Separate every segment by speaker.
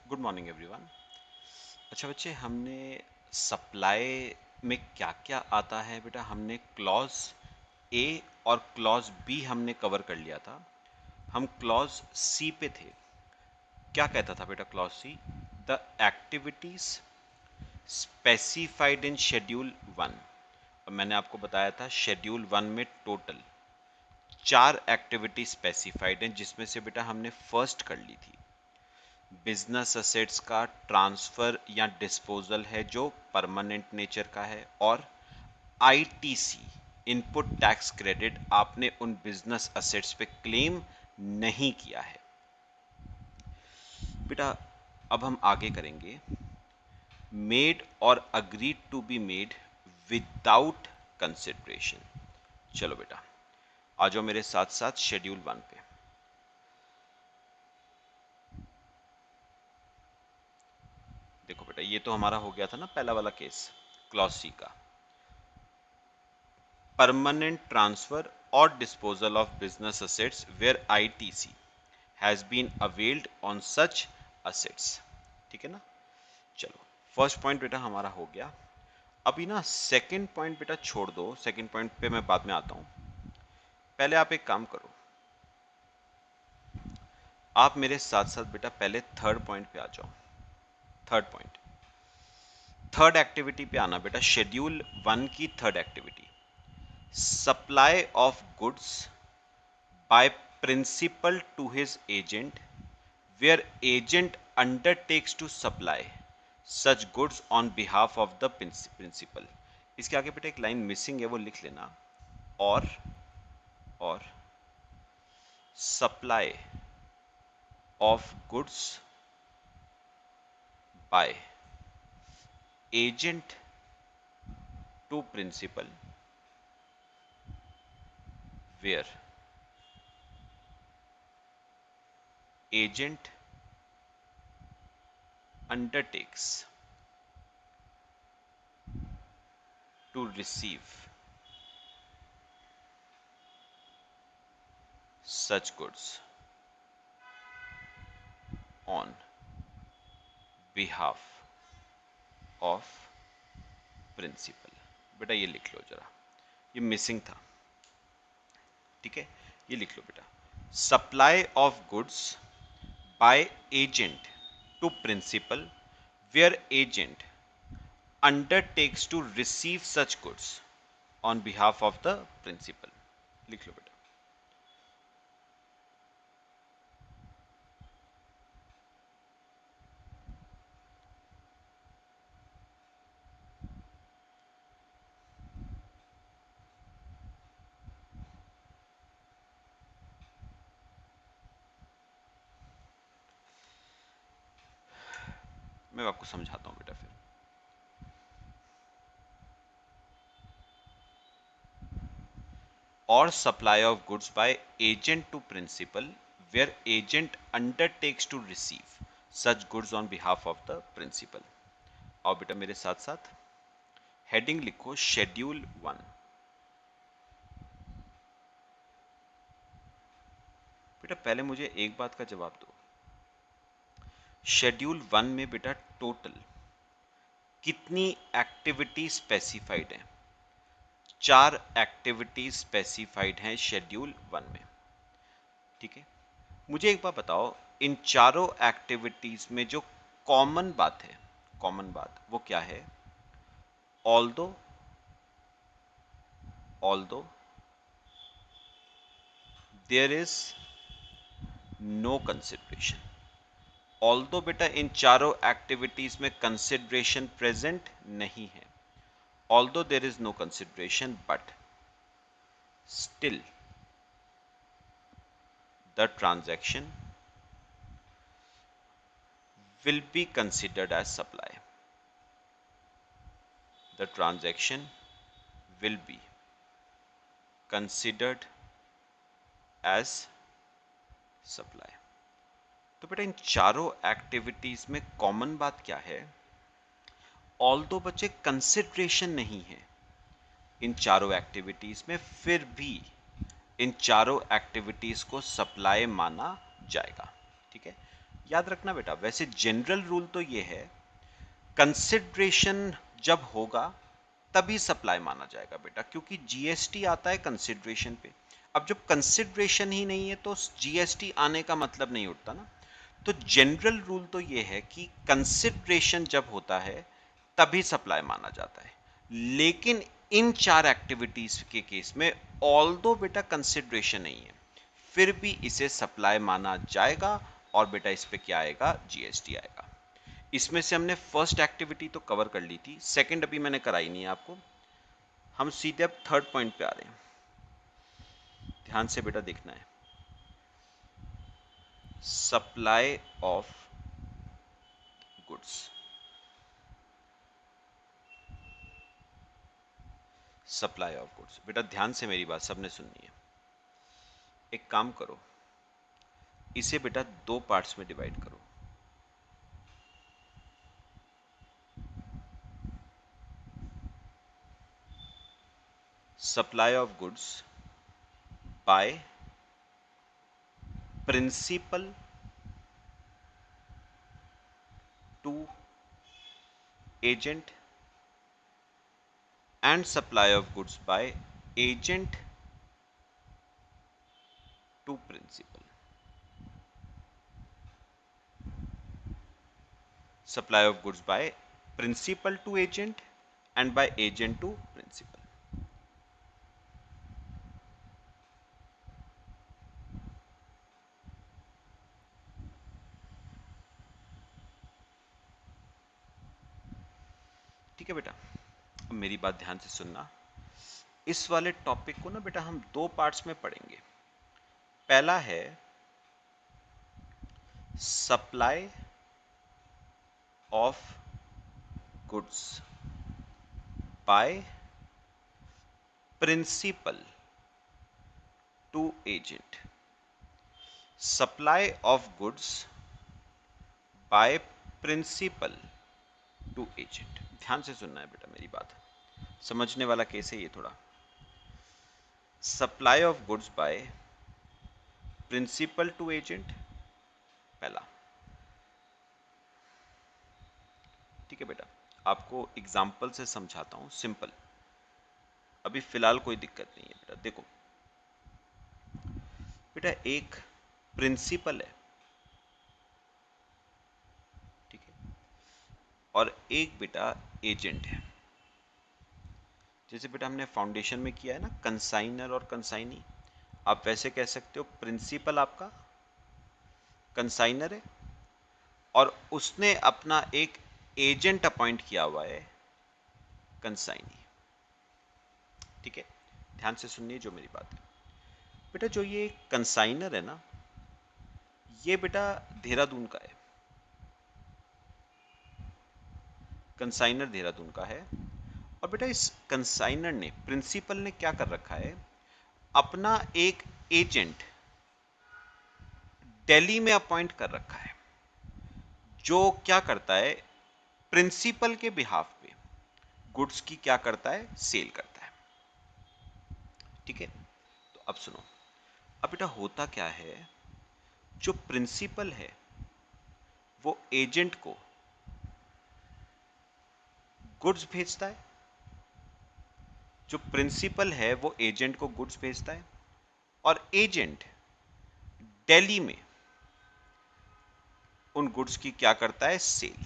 Speaker 1: Good morning everyone. अच्छा बच्चे, हमने सप्लाई में क्या क्या आता है बेटा, हमने क्लॉज ए और क्लॉज बी हमने कवर कर लिया था। हम क्लॉज सी पे थे। क्या कहता था बेटा clause C? The activities specified in schedule one. और मैंने आपको बताया था शेड्यूल वन में टोटल 4 एक्टिविटी स्पेसिफाइड हैं, जिसमें से बेटा हमने फर्स्ट कर ली थी बिजनेस असेट्स का ट्रांसफर या डिस्पोजल है जो परमानेंट नेचर का है, और आईटीसी इनपुट टैक्स क्रेडिट आपने उन बिजनेस असेट्स पे क्लेम नहीं किया है बेटा। अब हम आगे करेंगे मेड और agreed to be made without consideration. चलो बेटा आ जाओ मेरे साथ साथ शेड्यूल वन पे। देखो बेटा, ये तो हमारा हो गया था ना पहला वाला केस, क्लॉज सी का। Permanent transfer or disposal of business assets where ITC has been availed on such assets। ठीक है ना। चलो फर्स्ट पॉइंट बेटा हमारा हो गया। अभी ना सेकंड पॉइंट बेटा छोड़ दो, सेकंड पॉइंट पे मैं बाद में आता हूं। पहले आप एक काम करो, आप मेरे साथ साथ बेटा पहले थर्ड पॉइंट पे आ जाओ। थर्ड पॉइंट, थर्ड एक्टिविटी पे आना बेटा, शेड्यूल वन की third activity, supply of goods by principal to his agent, where agent undertakes to supply such goods on behalf of the principal। इसके आगे बेटा एक लाइन मिसिंग है, वो लिख लेना। और supply of goods by agent to principal where agent undertakes to receive such goods on behalf of principal. बेटा ये लिख लो जरा, ये मिसिंग था। ठीक है, ये लिख लो बेटा, supply of goods by agent to principal where agent undertakes to receive such goods on behalf of the principal. लिख लो बेटा। मैं आपको समझाता हूं बेटा फिर। और supply of goods by agent to principal where agent undertakes to receive such goods on behalf of the principal. आओ बेटा मेरे साथ साथ हेडिंग लिखो शेड्यूल वन। बेटा पहले मुझे एक बात का जवाब दो, शेड्यूल वन में बेटा टोटल कितनी एक्टिविटी स्पेसिफाइड है? 4 एक्टिविटी स्पेसिफाइड हैं शेड्यूल वन में। ठीक है, मुझे एक बात बताओ, इन चारों एक्टिविटीज में जो कॉमन बात है, कॉमन बात वो क्या है? Although there is no consideration. Although बेटा इन चारों एक्टिविटीज में कंसिडरेशन प्रेजेंट नहीं है। Although there is no consideration but still the transaction will be considered as supply। The transaction will be considered as supply। तो बेटा इन चारों एक्टिविटीज में कॉमन बात क्या है? ऑल्दो बच्चे कंसिडरेशन नहीं है इन चारों एक्टिविटीज में, फिर भी इन चारों एक्टिविटीज को सप्लाई माना जाएगा। ठीक है, याद रखना बेटा, वैसे जनरल रूल तो ये है, कंसिडरेशन जब होगा तभी सप्लाई माना जाएगा बेटा, क्योंकि जीएसटी आता है कंसिडरेशन पे। अब जब कंसिडरेशन ही नहीं है तो जीएसटी आने का मतलब नहीं उठता ना। तो जनरल रूल तो ये है कि कंसिडरेशन जब होता है तभी सप्लाई माना जाता है। लेकिन इन 4 एक्टिविटीज के केस में ऑल्दो बेटा कंसिडरेशन नहीं है, फिर भी इसे सप्लाई माना जाएगा और बेटा इस पे क्या आएगा, जीएसटी आएगा। इसमें से हमने फर्स्ट एक्टिविटी तो कवर कर ली थी, सेकंड अभी मैंने कराई नहीं है आपको। हम सीधे अब थर्ड पॉइंट पे आ रहे हैं, ध्यान से बेटा देखना है। Supply of goods. Supply of goods बेटा ध्यान से मेरी बात सबने सुननी है। एक काम करो, इसे बेटा 2 पार्ट्स में डिवाइड करो। Supply of goods by principal to agent and supply of goods by agent to principal. Supply of goods by principal to agent and by agent to principal. ठीक है बेटा, अब मेरी बात ध्यान से सुनना। इस वाले टॉपिक को ना बेटा हम 2 पार्ट्स में पढ़ेंगे। पहला है supply of goods by principal to agent. Supply of goods by principal to agent. ध्यान से सुनना है बेटा मेरी बात, समझने वाला केस है ये थोड़ा। Supply of goods by principal to agent पहला। ठीक है बेटा, आपको एग्जाम्पल से समझाता हूं, सिंपल, अभी फिलहाल कोई दिक्कत नहीं है बेटा। देखो बेटा, एक प्रिंसिपल है, ठीक है, और एक बेटा एजेंट है। जैसे बेटा हमने फाउंडेशन में किया है ना, कंसाइनर और कंसाइनी, आप वैसे कह सकते हो प्रिंसिपल आपका कंसाइनर है और उसने अपना एक एजेंट अपॉइंट किया हुआ है कंसाइनी। ठीक है, ध्यान से सुनिए जो मेरी बात है बेटा। जो ये कंसाइनर है ना, ये बेटा देहरादून का है, कंसाइनर देहरादून का है। और बेटा इस कंसाइनर ने, प्रिंसिपल ने क्या कर रखा है, अपना एक एजेंट दिल्ली में अपॉइंट कर रखा है, जो क्या करता है, प्रिंसिपल के बिहाफ पे गुड्स की क्या करता है, सेल करता है। ठीक है, तो अब सुनो, अब बेटा होता क्या है, जो प्रिंसिपल है वो एजेंट को गुड्स भेजता है, जो प्रिंसिपल है वो एजेंट को गुड्स भेजता है, और एजेंट दिल्ली में उन गुड्स की क्या करता है, sale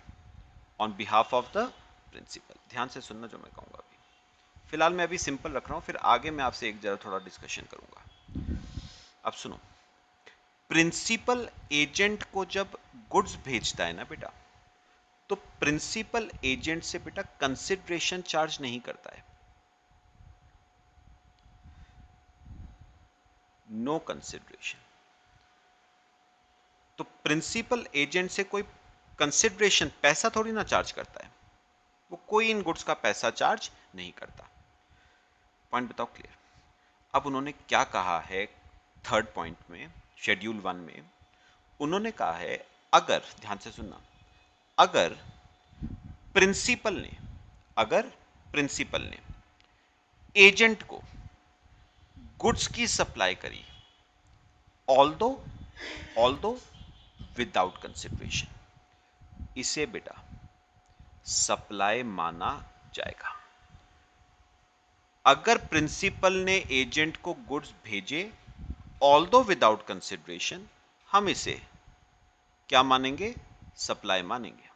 Speaker 1: on behalf of the principal. ध्यान से सुनना जो मैं कहूंगा। अभी फिलहाल मैं अभी सिंपल रख रहा हूं, फिर आगे मैं आपसे एक जरा थोड़ा डिस्कशन करूंगा। अब सुनो, प्रिंसिपल एजेंट को जब गुड्स भेजता है ना बेटा, तो प्रिंसिपल एजेंट से बेटा कंसिडरेशन चार्ज नहीं करता है, नो कंसिडरेशन। तो प्रिंसिपल एजेंट से कोई कंसिडरेशन, पैसा थोड़ी ना चार्ज करता है, वो कोई इन गुड्स का पैसा चार्ज नहीं करता। पॉइंट बताओ क्लियर। अब उन्होंने क्या कहा है थर्ड पॉइंट में, शेड्यूल 1 में उन्होंने कहा है, अगर, ध्यान से सुनना, अगर प्रिंसिपल ने, अगर प्रिंसिपल ने एजेंट को गुड्स की सप्लाई करी, ऑल्दो विदाउट कंसिडरेशन, इसे बेटा सप्लाई माना जाएगा। अगर प्रिंसिपल ने एजेंट को गुड्स भेजे ऑल्दो विदाउट कंसिडरेशन, हम इसे क्या मानेंगे? सप्लाई मानेंगे।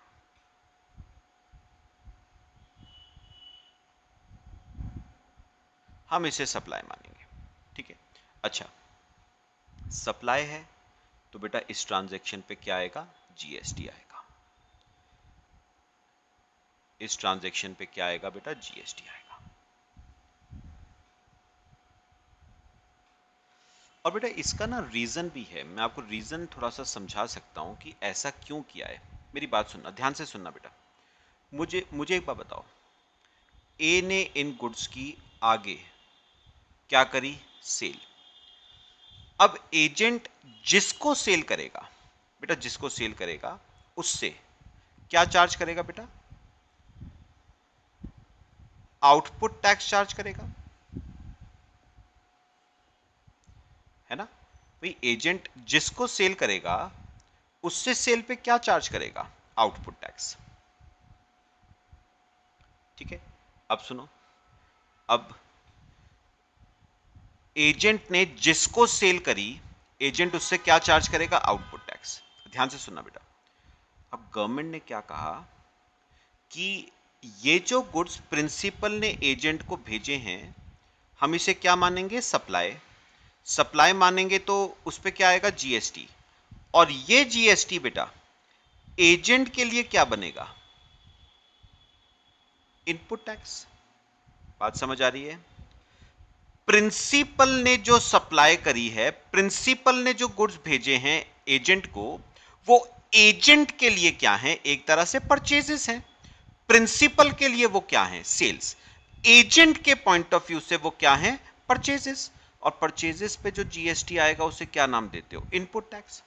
Speaker 1: हम इसे सप्लाई मानेंगे, ठीक है। अच्छा, सप्लाई है तो बेटा इस ट्रांजैक्शन पे क्या आएगा? जीएसटी आएगा। इस ट्रांजैक्शन पे क्या आएगा बेटा? जीएसटी आएगा। और बेटा इसका ना रीजन भी है, मैं आपको रीजन थोड़ा सा समझा सकता हूं कि ऐसा क्यों किया है। मेरी बात सुनना, ध्यान से सुनना बेटा। मुझे एक बात बताओ, ए ने इन गुड्स की आगे क्या करी? सेल। अब एजेंट जिसको सेल करेगा बेटा, जिसको सेल करेगा उससे क्या चार्ज करेगा बेटा? आउटपुट टैक्स चार्ज करेगा, है ना? भाई एजेंट जिसको सेल करेगा उससे सेल पे क्या चार्ज करेगा? आउटपुट टैक्स, ठीक है। अब सुनो, अब एजेंट ने जिसको सेल करी, एजेंट उससे क्या चार्ज करेगा? Output tax. ध्यान से सुनना बेटा, अब गवर्नमेंट ने क्या कहा कि ये जो गुड्स प्रिंसिपल ने एजेंट को भेजे हैं, हम इसे क्या मानेंगे? सप्लाई। सप्लाई मानेंगे तो उस पे क्या आएगा? जीएसटी। और ये जीएसटी बेटा एजेंट के लिए क्या बनेगा? Input tax. बात समझ आ रही है? प्रिंसिपल ने जो सप्लाई करी है, प्रिंसिपल ने जो गुड्स भेजे हैं एजेंट को, वो एजेंट के लिए क्या है? एक तरह से परचेजेस हैं। प्रिंसिपल के लिए वो क्या है? सेल्स। एजेंट के पॉइंट ऑफ व्यू से वो क्या है? परचेजेस। और परचेजेस पे जो जीएसटी आएगा उसे क्या नाम देते हो? Input tax.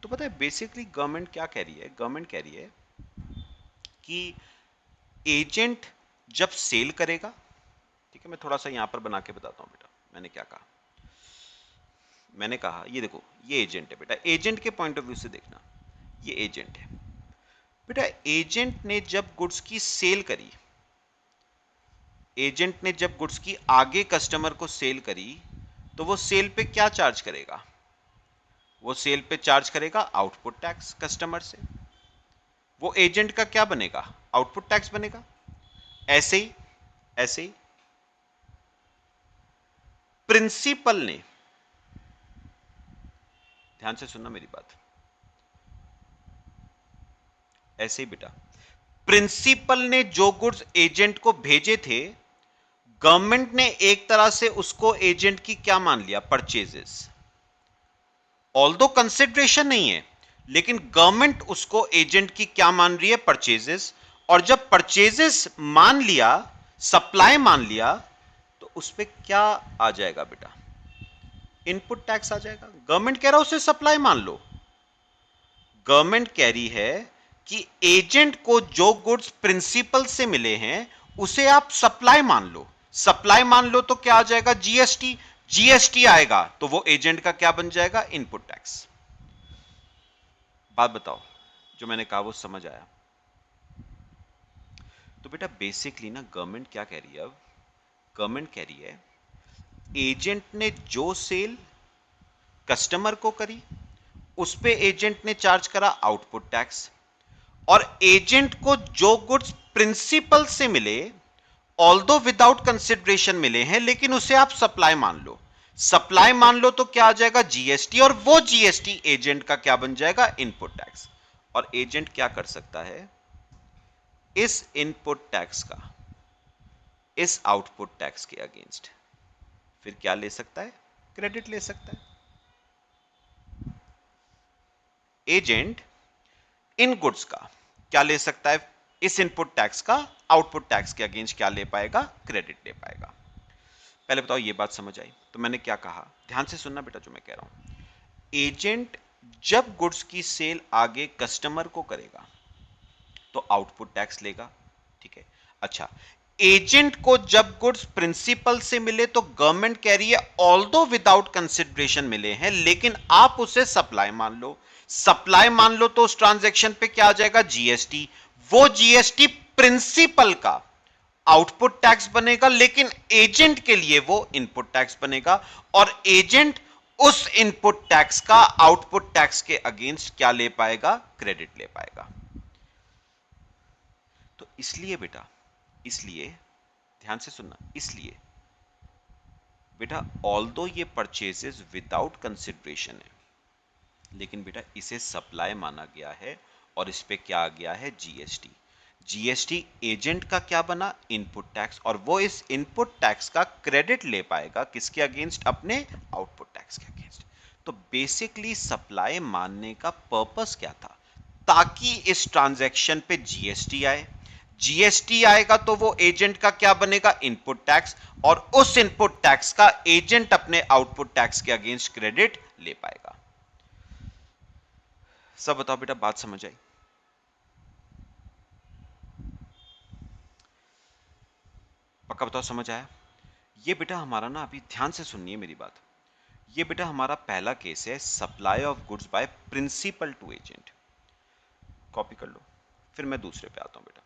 Speaker 1: तो पता है बेसिकली गवर्नमेंट क्या कह रही है? गवर्नमेंट कह रही है कि एजेंट जब सेल करेगा, ठीक है, मैं थोड़ा सा यहां पर बना के बताता हूं बेटा मैंने क्या कहा। मैंने कहा ये देखो, ये एजेंट है बेटा, एजेंट के पॉइंट ऑफ व्यू से देखना, ये एजेंट है बेटा। एजेंट ने जब गुड्स की सेल करी, एजेंट ने जब गुड्स की आगे कस्टमर को सेल करी, तो वो सेल पे क्या चार्ज करेगा? वो सेल पे चार्ज करेगा आउटपुट टैक्स कस्टमर से। वो एजेंट का क्या बनेगा? आउटपुट टैक्स बनेगा। ऐसे ही प्रिंसिपल ने, ध्यान से सुनना मेरी बात, ऐसे ही बेटा प्रिंसिपल ने जो गुड्स एजेंट को भेजे थे, गवर्नमेंट ने एक तरह से उसको एजेंट की क्या मान लिया? परचेजेस। ऑल्दो कंसिडरेशन नहीं है, लेकिन गवर्नमेंट उसको एजेंट की क्या मान रही है? परचेजेस। और जब परचेजेस मान लिया, सप्लाई मान लिया, तो उस पर क्या आ जाएगा बेटा? इनपुट टैक्स आ जाएगा। गवर्नमेंट कह रहा है उसे सप्लाई मान लो। गवर्नमेंट कह रही है कि एजेंट को जो गुड्स प्रिंसिपल से मिले हैं उसे आप सप्लाई मान लो। सप्लाई मान लो तो क्या आ जाएगा? जीएसटी। जीएसटी आएगा तो वो एजेंट का क्या बन जाएगा? Input tax. बात बताओ, जो मैंने कहा वो समझ आया? तो बेटा बेसिकली ना गवर्नमेंट क्या कह रही है? अब गवर्नमेंट कह रही है एजेंट ने जो सेल कस्टमर को करी उस पे एजेंट ने चार्ज करा आउटपुट टैक्स, और एजेंट को जो गुड्स प्रिंसिपल से मिले ऑल्दो विदाउट कंसिडरेशन मिले हैं, लेकिन उसे आप सप्लाई मान लो। सप्लाई मान लो तो क्या आ जाएगा? जीएसटी। और वो जीएसटी एजेंट का क्या बन जाएगा? Input tax. और एजेंट क्या कर सकता है? इस इनपुट टैक्स का इस आउटपुट टैक्स के अगेंस्ट फिर क्या ले सकता है? क्रेडिट ले सकता है। एजेंट इन गुड्स का क्या ले सकता है? इस इनपुट टैक्स का आउटपुट टैक्स के अगेंस्ट क्या ले पाएगा? क्रेडिट ले पाएगा। पहले बताओ ये बात समझ आई? तो मैंने क्या कहा, ध्यान से सुनना बेटा जो मैं कह रहा हूं। एजेंट जब गुड्स की सेल आगे कस्टमर को करेगा तो आउटपुट टैक्स लेगा, ठीक है। अच्छा, एजेंट को जब गुड्स प्रिंसिपल से मिले तो गवर्नमेंट कह रही है ऑल्दो विदाउट कंसिडरेशन मिले हैं, लेकिन आप उसे सप्लाई मान लो। सप्लाई मान लो तो उस ट्रांजैक्शन पे क्या आ जाएगा, जीएसटी। वो जीएसटी प्रिंसिपल का आउटपुट टैक्स बनेगा, लेकिन एजेंट के लिए वो इनपुट टैक्स बनेगा, और एजेंट उस इनपुट टैक्स का आउटपुट टैक्स के अगेंस्ट क्या ले पाएगा, क्रेडिट ले पाएगा। तो इसलिए बेटा, इसलिए ध्यान से सुनना, इसलिए बेटा ऑल्दो ये परचेजेस विदाउट कंसिडरेशन है, लेकिन बेटा इसे सप्लाई माना गया है और इस पे क्या आ गया है, जीएसटी। जीएसटी एजेंट का क्या बना, इनपुट टैक्स, और वो इस इनपुट टैक्स का क्रेडिट ले पाएगा किसके अगेंस्ट, अपने आउटपुट टैक्स के अगेंस्ट। तो बेसिकली सप्लाई मानने का पर्पस क्या था, ताकि इस ट्रांजैक्शन पे जीएसटी आए। जीएसटी आएगा तो वो एजेंट का क्या बनेगा, इनपुट टैक्स, और उस इनपुट टैक्स का एजेंट अपने आउटपुट टैक्स के अगेंस्ट क्रेडिट ले पाएगा। सब बताओ बेटा, बात समझ आई? पक्का बताओ समझ आया? ये बेटा हमारा ना, अभी ध्यान से सुनिए मेरी बात, ये बेटा हमारा पहला केस है, supply of goods by principal to agent. Copy कर लो, फिर मैं दूसरे पे आता हूं बेटा।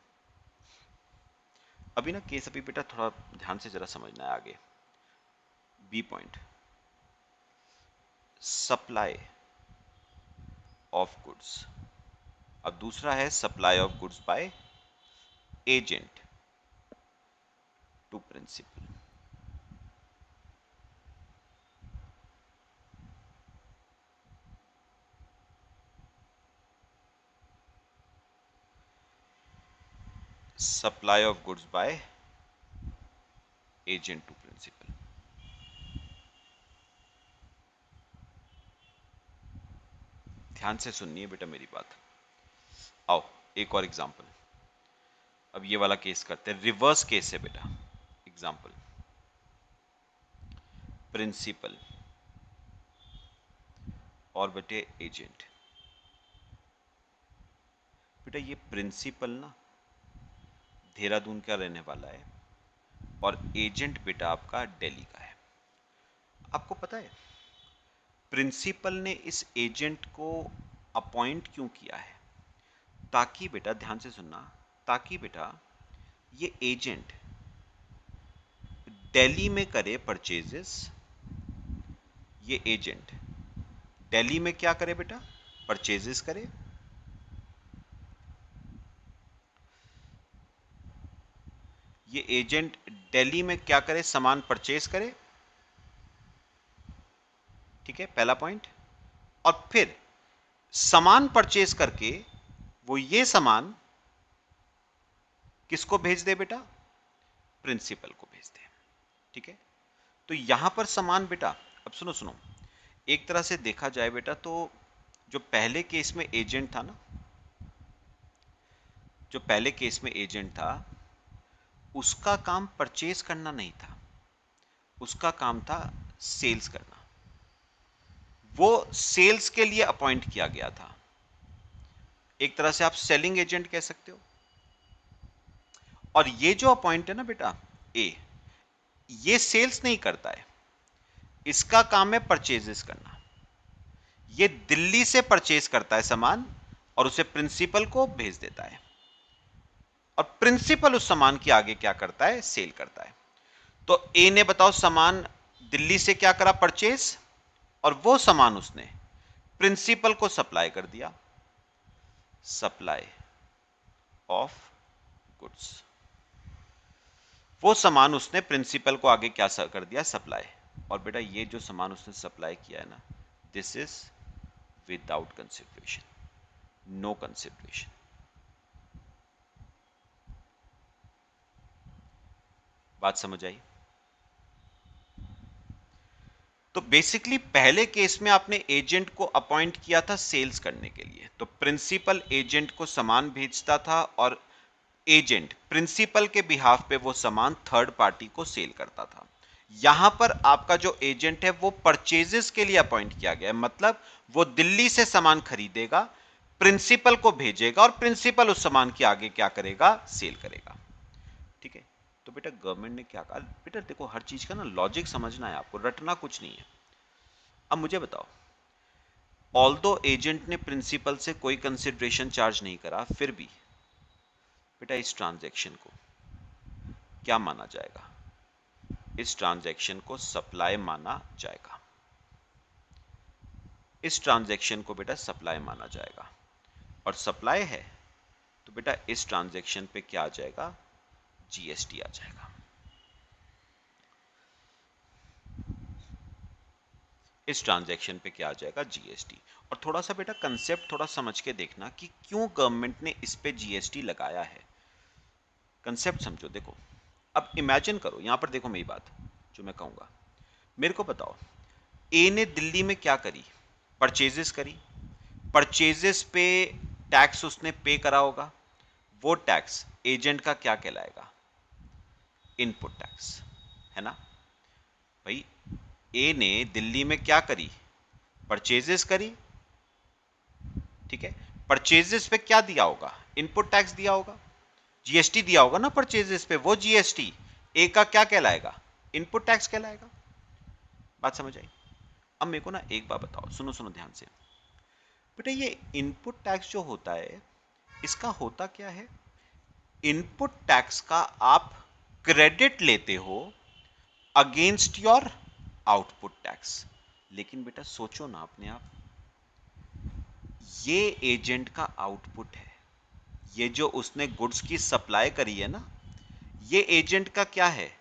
Speaker 1: अभी ना केस अभी बेटा थोड़ा ध्यान से जरा समझना है आगे। B point, supply of goods, अब दूसरा है supply of goods by agent to principal. Supply of goods by agent to principal. ध्यान से सुनिए बेटा मेरी बात। आओ एक और एग्जांपल, अब ये वाला केस करते हैं, रिवर्स केस है बेटा। एग्जांपल, प्रिंसिपल और बेटे एजेंट। बेटा ये प्रिंसिपल ना देहरादून का रहने वाला है और एजेंट बेटा आपका दिल्ली का है। आपको पता है प्रिंसिपल ने इस एजेंट को अपॉइंट क्यों किया है, ताकि बेटा ध्यान से सुनना, ताकि बेटा ये एजेंट दिल्ली में करे परचेजेस, ये एजेंट दिल्ली में क्या करे बेटा, परचेजेस करे, ये एजेंट दिल्ली में क्या करे, सामान परचेज करे, ठीक है, पहला पॉइंट। और फिर सामान परचेज करके वो ये सामान किसको भेज दे बेटा, प्रिंसिपल को भेज दे, ठीक है। तो यहां पर सामान बेटा, अब सुनो सुनो, एक तरह से देखा जाए बेटा तो जो पहले केस में एजेंट था ना, जो पहले केस में एजेंट था, उसका काम परचेज करना नहीं था, उसका काम था सेल्स करना। वो सेल्स के लिए अपॉइंट किया गया था, एक तरह से आप सेलिंग एजेंट कह सकते हो। और ये जो अपॉइंट है ना बेटा ए, ये सेल्स नहीं करता है, इसका काम है परचेजेस करना। ये दिल्ली से परचेज करता है सामान और उसे प्रिंसिपल को भेज देता है, और प्रिंसिपल उस सामान की आगे क्या करता है, सेल करता है। तो ए ने बताओ सामान दिल्ली से क्या करा, परचेज, और वो सामान उसने प्रिंसिपल को सप्लाई कर दिया, सप्लाई ऑफ गुड्स। वो सामान उसने प्रिंसिपल को आगे क्या कर दिया, सप्लाई। और बेटा ये जो सामान उसने सप्लाई किया है ना, this is without consideration, no consideration. बात समझ आई? तो बेसिकली पहले केस में आपने एजेंट को अपॉइंट किया था सेल्स करने के लिए, तो प्रिंसिपल एजेंट को सामान भेजता था और एजेंट प्रिंसिपल के बिहाफ पे वो सामान थर्ड पार्टी को सेल करता था। यहां पर आपका जो एजेंट है वो परचेजेस के लिए अपॉइंट किया गया है, मतलब वो दिल्ली से सामान खरीदेगा, प्रिंसिपल को भेजेगा और प्रिंसिपल उस सामान की आगे क्या करेगा, सेल करेगा, ठीक है। तो बेटा गवर्नमेंट ने क्या कहा, बेटा देखो हर चीज का ना लॉजिक समझना है आपको, रटना कुछ नहीं है। अब मुझे बताओ, ऑल्दो एजेंट ने प्रिंसिपल से कोई कंसिडरेशन चार्ज नहीं करा, फिर भी बेटा इस ट्रांजैक्शन को क्या माना जाएगा? इस ट्रांजैक्शन को सप्लाई माना जाएगा। इस ट्रांजैक्शन को बेटा सप्लाई माना जाएगा, और सप्लाई है तो बेटा इस ट्रांजैक्शन पे क्या आ जाएगा? जीएसटी आ जाएगा। इस ट्रांजैक्शन पे क्या आ जाएगा? जीएसटी। और थोड़ा सा बेटा कंसेप्ट थोड़ा समझ के देखना कि क्यों गवर्नमेंट ने इस पे जीएसटी लगाया है। कंसेप्ट समझो। देखो, अब इमेजिन करो, यहां पर देखो मेरी बात जो मैं कहूंगा, मेरे को बताओ, ए ने दिल्ली में क्या करी? परचेजेस करी। परचेजेस पे टैक्स उसने पे करा होगा, वो टैक्स एजेंट का क्या कहलाएगा? इनपुट टैक्स, है ना भाई? ए ने दिल्ली में क्या करी? परचेजेस करी, ठीक है। परचेजेस पे क्या दिया होगा? इनपुट टैक्स दिया होगा, जीएसटी दिया होगा ना परचेजेस पे, वो जीएसटी ए का क्या कहलाएगा? इनपुट टैक्स कहलाएगा। बात समझ आई? अब मेरे को ना एक बात बताओ, सुनो सुनो ध्यान से बेटा, ये इनपुट टैक्स जो होता है, इसका होता क्या है? इनपुट टैक्स का आप क्रेडिट लेते हो अगेंस्ट योर आउटपुट टैक्स। लेकिन बेटा सोचो ना अपने आप, ये एजेंट का आउटपुट है, ये जो उसने गुड्स की सप्लाई करी है ना, ये एजेंट का क्या है?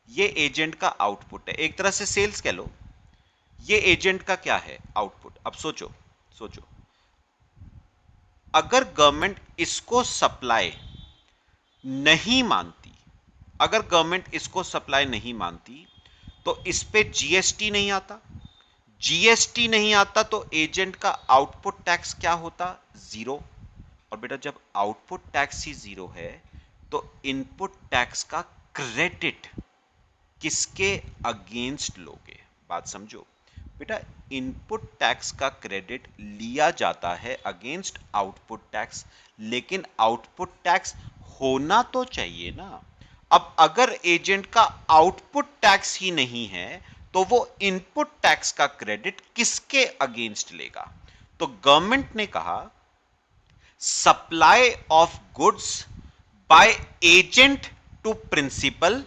Speaker 1: ये एजेंट का आउटपुट है, एक तरह से सेल्स कह लो। ये एजेंट का क्या है? आउटपुट। अब सोचो सोचो, अगर गवर्नमेंट इसको सप्लाई नहीं मानती, अगर गवर्नमेंट इसको सप्लाई नहीं मानती तो इस पे जीएसटी नहीं आता। जीएसटी नहीं आता तो एजेंट का आउटपुट टैक्स क्या होता? जीरो। और बेटा जब आउटपुट टैक्स ही जीरो है तो इनपुट टैक्स का क्रेडिट किसके अगेंस्ट लोगे? बात समझो बेटा, इनपुट टैक्स का क्रेडिट लिया जाता है अगेंस्ट आउटपुट टैक्स, लेकिन आउटपुट टैक्स होना तो चाहिए ना। अब अगर एजेंट का आउटपुट टैक्स ही नहीं है तो वो इनपुट टैक्स का क्रेडिट किसके अगेंस्ट लेगा? तो गवर्नमेंट ने कहा supply of goods by agent to principal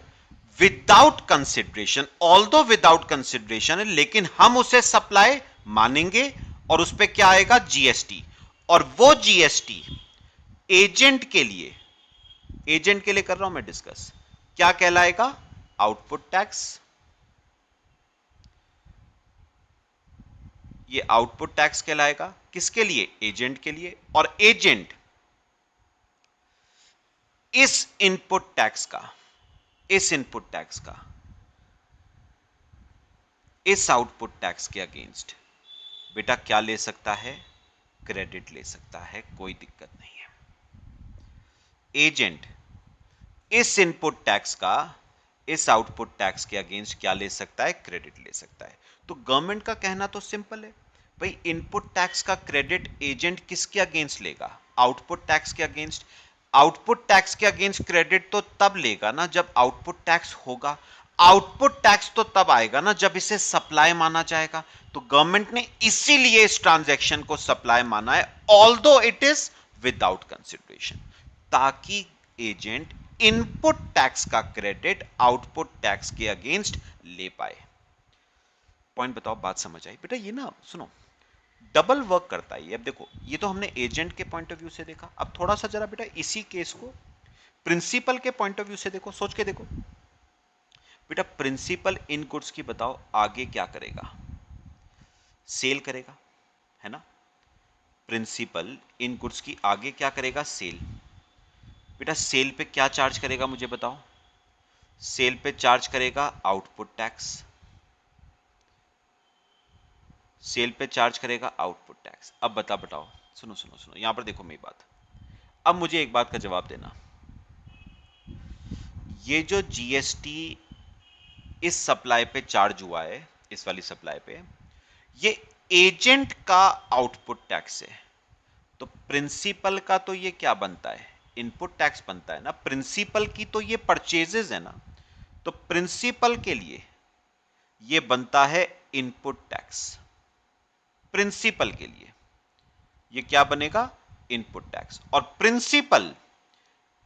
Speaker 1: without consideration, although without consideration है, लेकिन हम उसे सप्लाई मानेंगे और उस पर क्या आएगा? जीएसटी। और वो जीएसटी एजेंट के लिए, एजेंट के लिए कर रहा हूं मैं डिस्कस, क्या कहलाएगा? Output tax. ये आउटपुट टैक्स कहलाएगा किसके लिए? एजेंट के लिए। और एजेंट इस इनपुट टैक्स का, इस इनपुट टैक्स का इस आउटपुट टैक्स के अगेंस्ट बेटा क्या ले सकता है? क्रेडिट ले सकता है, कोई दिक्कत नहीं है। एजेंट इस इनपुट टैक्स का इस आउटपुट टैक्स के अगेंस्ट क्या ले सकता है? क्रेडिट ले सकता है। तो गवर्नमेंट का कहना तो सिंपल है भाई, इनपुट टैक्स का क्रेडिट एजेंट किसके अगेंस्ट लेगा? आउटपुट टैक्स के अगेंस्ट। आउटपुट टैक्स के अगेंस्ट क्रेडिट तो तब लेगा ना जब आउटपुट टैक्स होगा। आउटपुट टैक्स तो तब आएगा ना जब इसे सप्लाई माना जाएगा। तो गवर्नमेंट ने इसीलिए इस ट्रांजैक्शन को सप्लाई माना है, although it is without consideration, ताकि एजेंट इनपुट टैक्स का क्रेडिट आउटपुट टैक्स के अगेंस्ट ले पाए। पॉइंट बताओ, बात समझ आई? बेटा ये ना सुनो, डबल वर्क करता है ये। अब देखो, ये तो हमने एजेंट के पॉइंट ऑफ व्यू से देखा, अब थोड़ा सा जरा बेटा इसी केस को प्रिंसिपल के पॉइंट ऑफ व्यू से देखो, सोच के देखो। बेटा प्रिंसिपल इन गुड्स की बताओ आगे क्या करेगा? सेल करेगा, है ना? प्रिंसिपल इन गुड्स की आगे क्या करेगा? सेल। बेटा सेल पे क्या चार्ज करेगा मुझे बताओ? सेल पे चार्ज करेगा आउटपुट टैक्स। सेल पे चार्ज करेगा आउटपुट टैक्स। अब बताओ, सुनो सुनो सुनो, यहां पर देखो मेरी बात। अब मुझे एक बात का जवाब देना, ये जो जीएसटी इस सप्लाई पे चार्ज हुआ है, इस वाली सप्लाई पे, ये एजेंट का आउटपुट टैक्स है। तो प्रिंसिपल का तो ये क्या बनता है? इनपुट टैक्स बनता है ना। प्रिंसिपल की तो ये परचेजेस है ना, तो प्रिंसिपल के लिए ये बनता है इनपुट टैक्स। प्रिंसिपल के लिए ये क्या बनेगा, इनपुट टैक्स, और प्रिंसिपल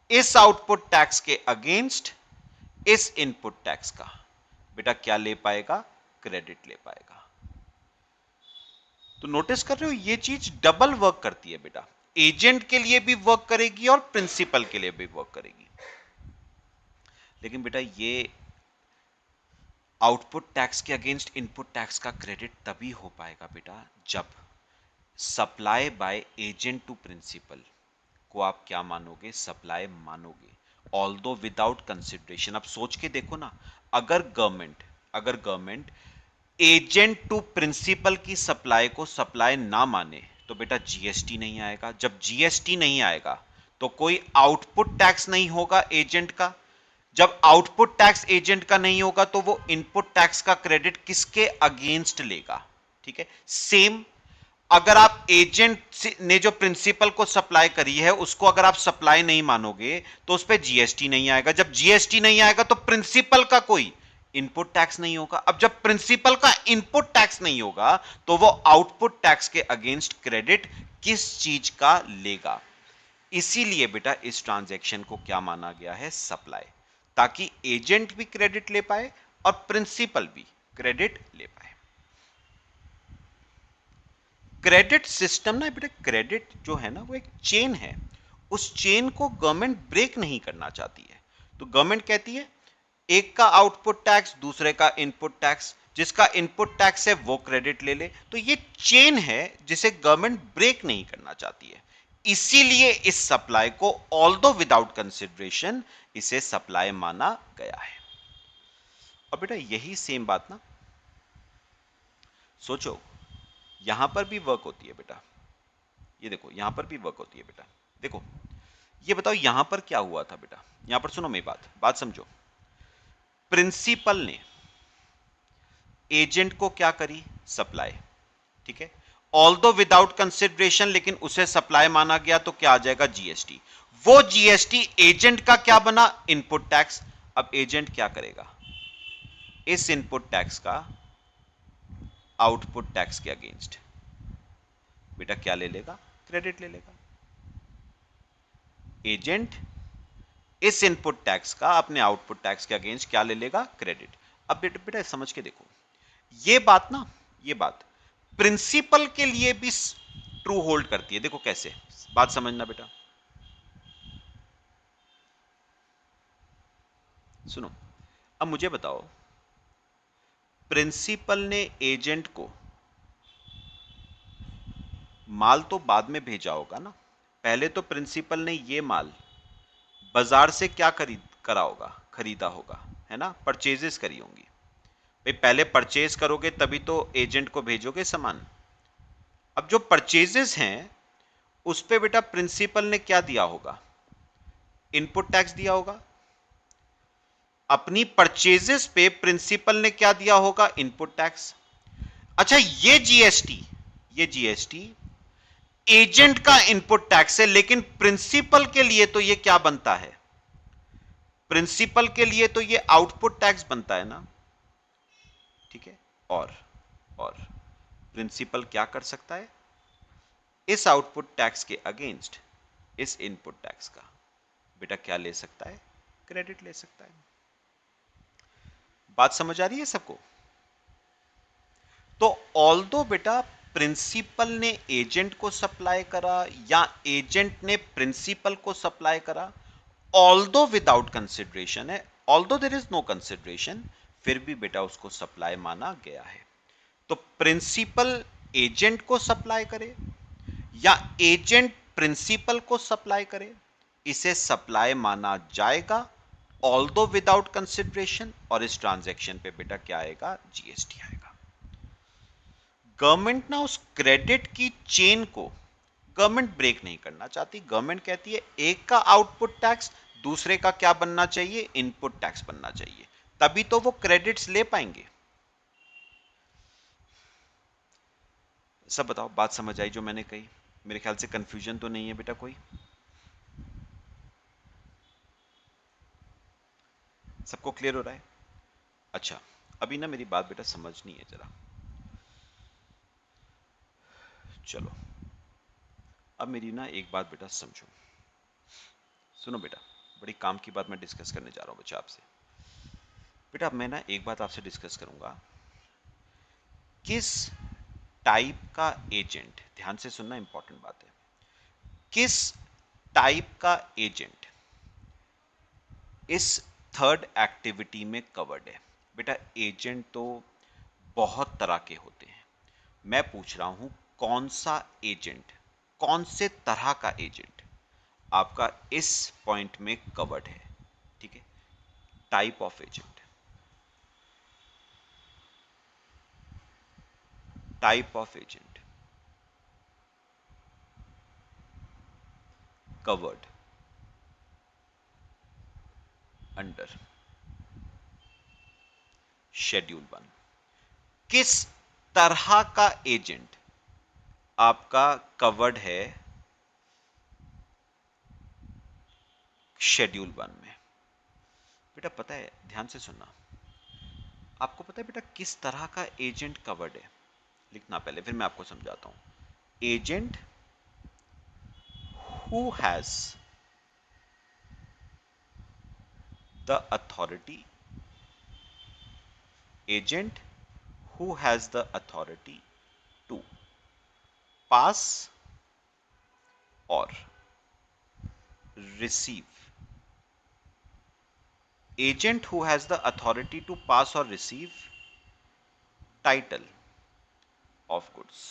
Speaker 1: इस आउटपुट टैक्स के अगेंस्ट इस इनपुट टैक्स का बेटा क्या ले पाएगा, क्रेडिट ले पाएगा। तो नोटिस कर रहे हो ये चीज डबल वर्क करती है बेटा, एजेंट के लिए भी वर्क करेगी और प्रिंसिपल के लिए भी वर्क करेगी। लेकिन बेटा ये आउटपुट टैक्स के अगेंस्ट इनपुट टैक्स का क्रेडिट तभी हो पाएगा बेटा जब supply by agent to principal को आप क्या मानोगे, सप्लाई मानोगे, ऑल्दो विदाउट कंसिडरेशन। अब सोच के देखो ना, अगर गवर्नमेंट एजेंट टू प्रिंसिपल की सप्लाई को सप्लाई ना माने तो बेटा जीएसटी नहीं आएगा। जब जीएसटी नहीं आएगा तो कोई आउटपुट टैक्स नहीं होगा एजेंट का। जब आउटपुट टैक्स एजेंट का नहीं होगा तो वो इनपुट टैक्स का क्रेडिट किसके अगेंस्ट लेगा, ठीक है। सेम अगर आप एजेंट ने जो प्रिंसिपल को सप्लाई करी है उसको अगर आप सप्लाई नहीं मानोगे तो उस पर जीएसटी नहीं आएगा। जब जीएसटी नहीं आएगा तो प्रिंसिपल का कोई इनपुट टैक्स नहीं होगा। अब जब प्रिंसिपल का इनपुट टैक्स नहीं होगा तो वो आउटपुट टैक्स के अगेंस्ट क्रेडिट किस चीज का लेगा। इसीलिए बेटा इस ट्रांजैक्शन को क्या माना गया है, सप्लाई, ताकि एजेंट भी क्रेडिट ले पाए और प्रिंसिपल भी क्रेडिट ले पाए। क्रेडिट सिस्टम ना बेटा, क्रेडिट जो है ना वो एक चेन है, उस चेन को गवर्नमेंट ब्रेक नहीं करना चाहती है। तो गवर्नमेंट कहती है एक का आउटपुट टैक्स दूसरे का इनपुट टैक्स, जिसका इनपुट टैक्स है वो क्रेडिट ले ले। तो ये चेन है जिसे गवर्नमेंट ब्रेक नहीं करना चाहती है। इसीलिए इस सप्लाई को ऑल्दो विदाउट कंसिडरेशन इसे सप्लाई माना गया है। और बेटा यही सेम बात ना सोचो यहां पर भी वर्क होती है बेटा। ये देखो यहां पर भी वर्क होती है बेटा। देखो ये बताओ यहां पर क्या हुआ था बेटा, यहां पर सुनो मेरी बात समझो। प्रिंसिपल ने एजेंट को क्या करी, सप्लाई, ठीक है, ऑल्दो विदाउट कंसिडरेशन, लेकिन उसे सप्लाई माना गया तो क्या आ जाएगा, जीएसटी। वो जीएसटी एजेंट का क्या बना, इनपुट टैक्स। अब एजेंट क्या करेगा, इस इनपुट टैक्स का आउटपुट टैक्स के अगेंस्ट बेटा क्या ले लेगा, क्रेडिट ले लेगा। एजेंट इस इनपुट टैक्स का अपने आउटपुट टैक्स के अगेंस्ट क्या ले लेगा, क्रेडिट। अब बेटा समझ के देखो ये बात ना, ये बात प्रिंसिपल के लिए भी ट्रू होल्ड करती है। देखो कैसे, बात समझना बेटा, सुनो। अब मुझे बताओ प्रिंसिपल ने एजेंट को माल तो बाद में भेजा होगा ना, पहले तो प्रिंसिपल ने ये माल बाजार से क्या करा होगा, खरीदा होगा, है ना, परचेजेस करी होंगी। भाई पहले परचेज करोगे तभी तो एजेंट को भेजोगे सामान। अब जो परचेजेस हैं उस पे बेटा प्रिंसिपल ने क्या दिया होगा, इनपुट टैक्स दिया होगा। अपनी परचेजेस पे प्रिंसिपल ने क्या दिया होगा, इनपुट टैक्स। अच्छा ये जीएसटी एजेंट का इनपुट टैक्स है, लेकिन प्रिंसिपल के लिए तो ये क्या बनता है, प्रिंसिपल के लिए तो ये आउटपुट टैक्स बनता है ना, ठीक है। और प्रिंसिपल क्या कर सकता है, इस आउटपुट टैक्स के अगेंस्ट इस इनपुट टैक्स का बेटा क्या ले सकता है, क्रेडिट ले सकता है। बात समझ आ रही है सबको। तो ऑल्दो बेटा प्रिंसिपल ने एजेंट को सप्लाई करा या एजेंट ने प्रिंसिपल को सप्लाई करा, ऑल्दो विदाउट कंसिडरेशन है, although there is no consideration, फिर भी बेटा उसको सप्लाई माना गया है। तो प्रिंसिपल एजेंट को सप्लाई करे या एजेंट प्रिंसिपल को सप्लाई करे, इसे सप्लाई माना जाएगा ऑल्दो विदाउट कंसिडरेशन, और इस ट्रांजैक्शन पे बेटा क्या आएगा, जीएसटी आएगा। गवर्नमेंट ना उस क्रेडिट की चेन को गवर्नमेंट ब्रेक नहीं करना चाहती। गवर्नमेंट कहती है एक का आउटपुट टैक्स दूसरे का क्या बनना चाहिए, इनपुट टैक्स बनना चाहिए, तभी तो वो क्रेडिट्स ले पाएंगे। सब बताओ बात समझ आई जो मैंने कही, मेरे ख्याल से कंफ्यूजन तो नहीं है बेटा कोई, सबको क्लियर हो रहा है। अच्छा अभी ना मेरी बात बेटा समझनी है जरा। चलो अब मेरी ना एक बात बेटा समझो, सुनो बेटा, बड़ी काम की बात मैं डिस्कस करने जा रहा हूँ बच्चा आपसे। बेटा अब मैं ना एक बात आपसे डिस्कस करूंगा, किस टाइप का एजेंट, ध्यान से सुनना, इंपॉर्टेंट बात है, किस टाइप का एजेंट इस थर्ड एक्टिविटी में कवर्ड है। बेटा एजेंट तो बहुत तरह के होते हैं, मैं पूछ रहा हूं कौन सा एजेंट, कौन से तरह का एजेंट आपका इस पॉइंट में कवर्ड है। ठीक है, type of agent, type of agent covered under schedule 1। किस तरह का एजेंट आपका कवर्ड है शेड्यूल 1 में। बेटा पता है, ध्यान से सुनना, आपको पता है बेटा किस तरह का एजेंट कवर्ड है, लिखना पहले फिर मैं आपको समझाता हूं। Agent who has the authority, agent who has the authority to pass or receive, agent who has the authority to pass or receive title of goods,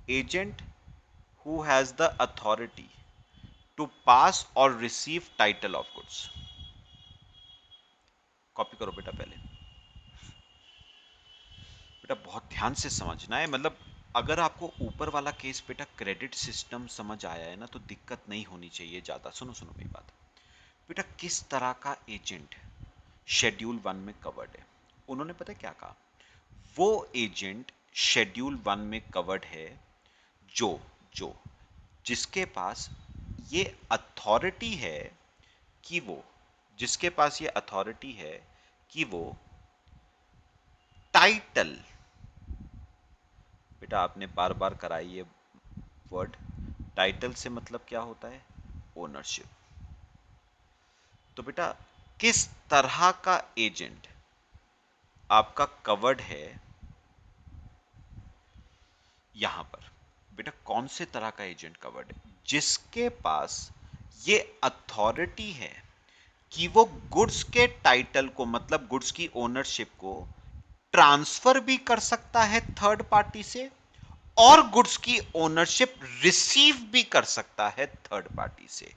Speaker 1: agent who has the authority to pass or receive title of goods। Copy करो बेटा पहले, बेटा बहुत ध्यान से समझना है, मतलब अगर आपको ऊपर वाला केस बेटा क्रेडिट सिस्टम समझ आया है ना तो दिक्कत नहीं होनी चाहिए ज्यादा। सुनो सुनो मेरी बात, बेटा किस तरह का एजेंट शेड्यूल 1 में कवर्ड है, उन्होंने पता है क्या कहा, वो एजेंट शेड्यूल 1 में कवर्ड है जो जो जिसके पास ये अथॉरिटी है कि वो, जिसके पास ये अथॉरिटी है कि वो टाइटल, बेटा आपने बार बार कराई ये वर्ड, टाइटल से मतलब क्या होता है, ओनरशिप। तो बेटा किस तरह का एजेंट आपका कवर्ड है यहां पर, बेटा कौन से तरह का एजेंट कवर्ड है, जिसके पास ये अथॉरिटी है कि वो गुड्स के टाइटल को, मतलब गुड्स की ओनरशिप को ट्रांसफर भी कर सकता है थर्ड पार्टी से, और गुड्स की ओनरशिप रिसीव भी कर सकता है थर्ड पार्टी से,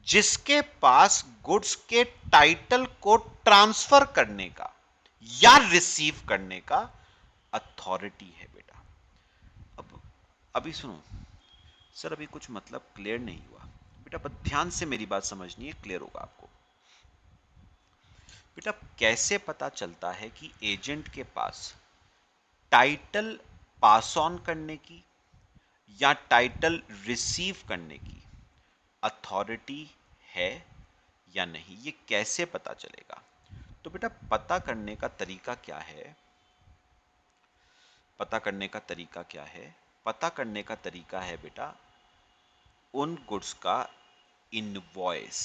Speaker 1: जिसके पास गुड्स के टाइटल को ट्रांसफर करने का या रिसीव करने का अथॉरिटी है बेटा। अब अभी सुनो सर, अभी कुछ मतलब क्लियर नहीं हुआ बेटा, पर ध्यान से मेरी बात समझनी है, क्लियर होगा आपको। बेटा कैसे पता चलता है कि एजेंट के पास टाइटल पास ऑन करने की या टाइटल रिसीव करने की अथॉरिटी है या नहीं, ये कैसे पता चलेगा। तो बेटा पता करने का तरीका क्या है, पता करने का तरीका क्या है, पता करने का तरीका है बेटा उन गुड्स का इनवॉइस।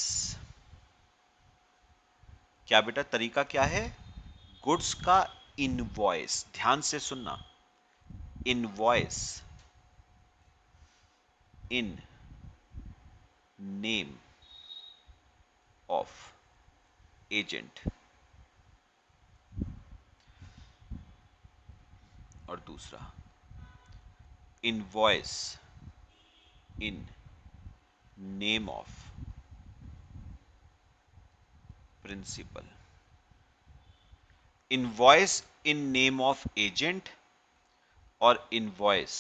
Speaker 1: क्या बेटा तरीका क्या है, गुड्स का इनवॉइस, ध्यान से सुनना, invoice in name of agent, और दूसरा invoice in name of principal, invoice in name of agent और invoice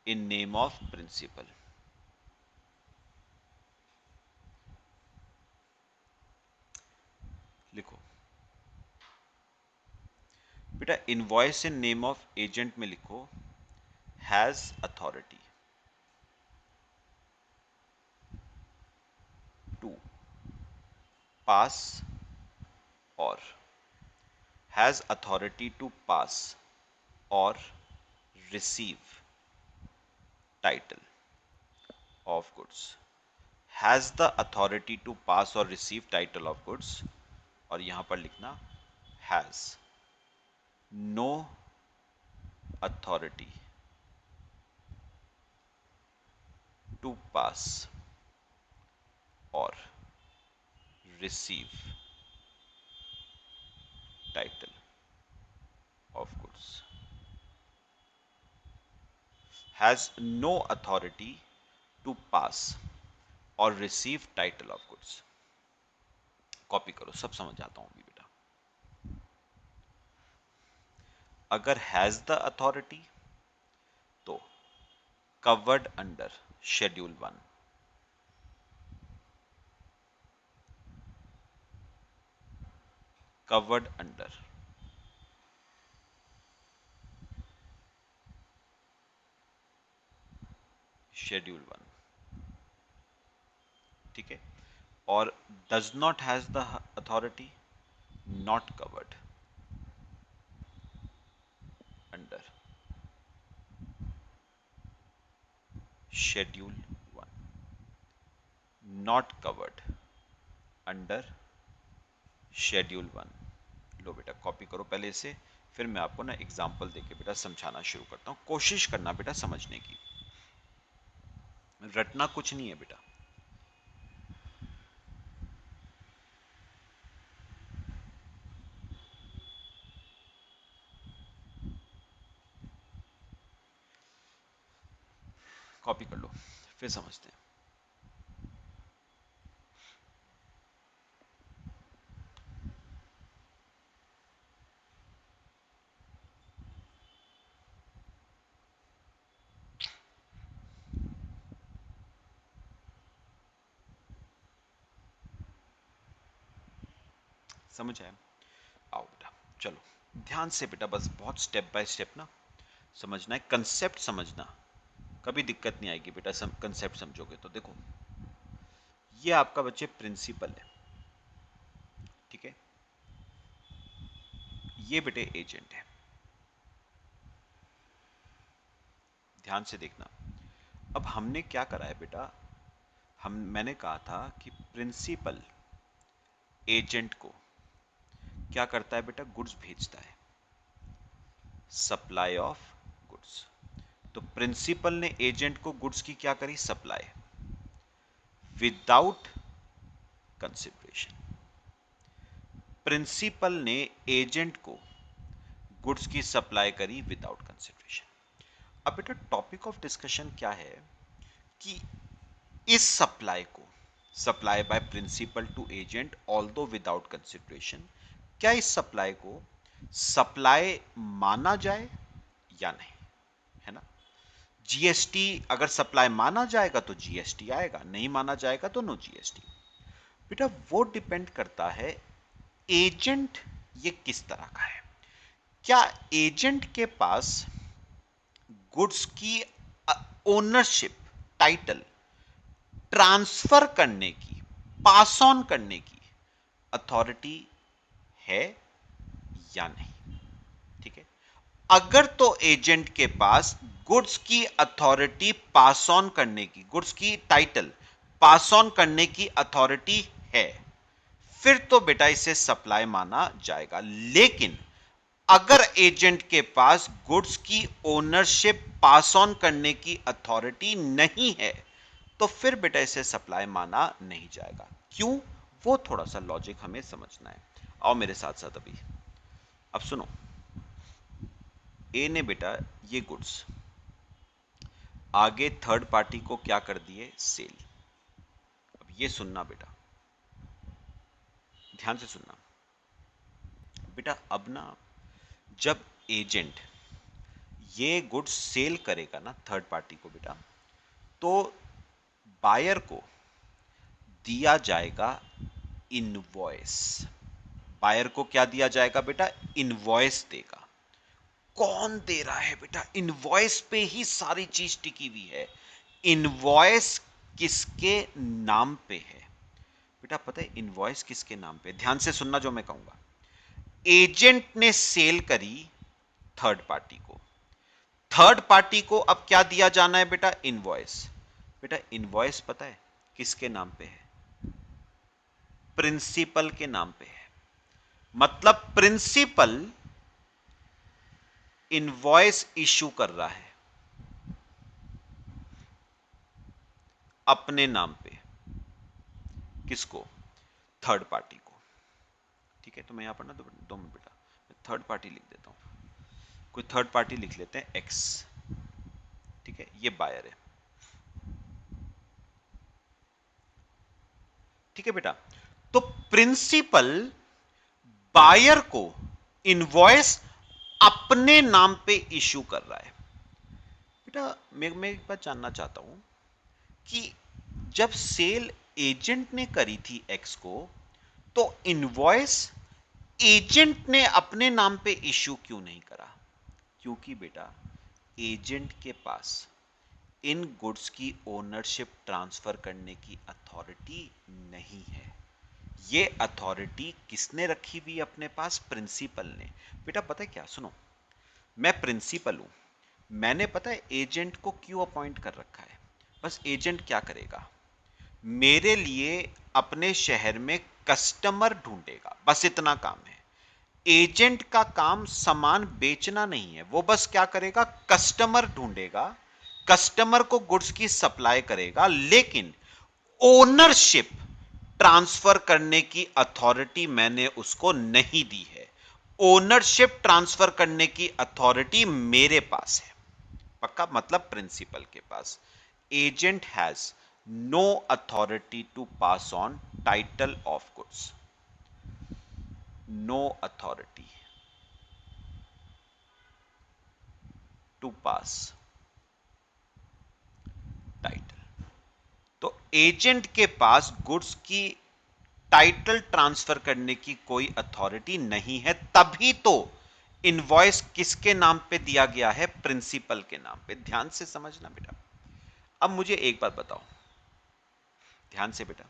Speaker 1: in name of principal. लिखो बेटा, invoice in name of agent में लिखो हैज अथॉरिटी, पास और हैज अथॉरिटी टू पास और receive title of goods, has the authority to pass और receive title of goods, और यहां पर लिखना has no authority to pass और receive title of goods, has no authority to pass और receive title of goods. Copy करो, सब समझ आता हूं अभी बेटा। अगर हैज द अथॉरिटी तो covered under schedule 1, covered under schedule 1, ठीक है। और does not has the authority, not covered under schedule 1, not covered under schedule 1। लो बेटा कॉपी करो पहले इसे, फिर मैं आपको ना एग्जांपल देके बेटा समझाना शुरू करता हूं। कोशिश करना बेटा समझने की, रटना कुछ नहीं है बेटा। कॉपी कर लो, फिर समझते हैं। समझ आया? आओ बेटा चलो ध्यान से बेटा, बस बहुत स्टेप बाय स्टेप ना समझना है, कंसेप्ट समझना, कभी दिक्कत नहीं आएगी बेटा। कंसेप्ट समझोगे तो। देखो ये आपका बच्चे प्रिंसिपल है, ठीक है, ये बेटे एजेंट है। ध्यान से देखना, अब हमने क्या करा है बेटा, मैंने कहा था कि प्रिंसिपल एजेंट को क्या करता है बेटा, गुड्स भेजता है, सप्लाई ऑफ गुड्स। तो प्रिंसिपल ने एजेंट को गुड्स की क्या करी, सप्लाई, विदाउट कंसिडरेशन। प्रिंसिपल ने एजेंट को गुड्स की सप्लाई करी विदाउट कंसिडरेशन। अब बेटा टॉपिक ऑफ डिस्कशन क्या है कि इस सप्लाई को, supply by principal to agent although without consideration, क्या इस सप्लाई को सप्लाई माना जाए या नहीं, है ना। जीएसटी अगर सप्लाई माना जाएगा तो जीएसटी आएगा, नहीं माना जाएगा तो नो जीएसटी। बेटा वो डिपेंड करता है एजेंट ये किस तरह का है। क्या एजेंट के पास गुड्स की ओनरशिप, टाइटल ट्रांसफर करने की, पास ऑन करने की अथॉरिटी है या नहीं, ठीक है। अगर तो एजेंट के पास गुड्स की अथॉरिटी पास ऑन करने की, गुड्स की टाइटल पास ऑन करने की अथॉरिटी है, फिर तो बेटा इसे सप्लाई माना जाएगा। लेकिन अगर एजेंट के पास गुड्स की ओनरशिप पास ऑन करने की अथॉरिटी नहीं है तो फिर बेटा इसे सप्लाई माना नहीं जाएगा। क्यों, वो थोड़ा सा लॉजिक हमें समझना है। आओ मेरे साथ साथ अभी, अब सुनो। ए ने बेटा ये गुड्स आगे थर्ड पार्टी को क्या कर दिए, सेल। अब ये सुनना बेटा, ध्यान से सुनना बेटा। अब ना जब एजेंट ये गुड्स सेल करेगा ना थर्ड पार्टी को बेटा, तो बायर को दिया जाएगा इनवॉइस। बायर को क्या दिया जाएगा बेटा, इनवॉइस देगा। कौन दे रहा है बेटा, इनवॉइस पे ही सारी चीज टिकी हुई है। इनवॉइस किसके नाम पे है, बेटा पता है इनवॉइस किसके नाम पे, ध्यान से सुनना जो मैं कहूंगा। एजेंट ने सेल करी थर्ड पार्टी को, थर्ड पार्टी को अब क्या दिया जाना है बेटा, इनवॉइस। बेटा इनवॉइस पता है किसके नाम पे है, प्रिंसिपल के नाम पे है। मतलब प्रिंसिपल इनवॉइस इशू कर रहा है अपने नाम पे, किसको, थर्ड पार्टी को। ठीक है, तो मैं यहां पर ना 2 मिनट बेटा थर्ड पार्टी लिख देता हूं, कोई थर्ड पार्टी लिख लेते हैं एक्स। ठीक है, ये बायर है। ठीक है बेटा, तो प्रिंसिपल बायर को इनवॉइस अपने नाम पे इशू कर रहा है। बेटा मैं एक बात जानना चाहता हूं कि जब सेल एजेंट ने करी थी एक्स को, तो इनवॉइस एजेंट ने अपने नाम पे इशू क्यों नहीं करा? क्योंकि बेटा एजेंट के पास इन गुड्स की ओनरशिप ट्रांसफर करने की अथॉरिटी नहीं है। ये अथॉरिटी किसने रखी हुई अपने पास, प्रिंसिपल ने। बेटा पता है क्या, सुनो, मैं प्रिंसिपल हूं, मैंने पता है एजेंट को क्यों अपॉइंट कर रखा है। बस एजेंट क्या करेगा, मेरे लिए अपने शहर में कस्टमर ढूंढेगा, बस इतना काम है। एजेंट का काम सामान बेचना नहीं है, वो बस क्या करेगा, कस्टमर ढूंढेगा, कस्टमर को गुड्स की सप्लाई करेगा, लेकिन ओनरशिप ट्रांसफर करने की अथॉरिटी मैंने उसको नहीं दी है। ओनरशिप ट्रांसफर करने की अथॉरिटी मेरे पास है। पक्का, मतलब प्रिंसिपल के पास। Agent has no authority to pass on title of goods, no authority to pass title. तो एजेंट के पास गुड्स की टाइटल ट्रांसफर करने की कोई अथॉरिटी नहीं है, तभी तो इनवॉइस किसके नाम पे दिया गया है, प्रिंसिपल के नाम पे। ध्यान से समझना बेटा। अब मुझे एक बात बताओ, ध्यान से बेटा,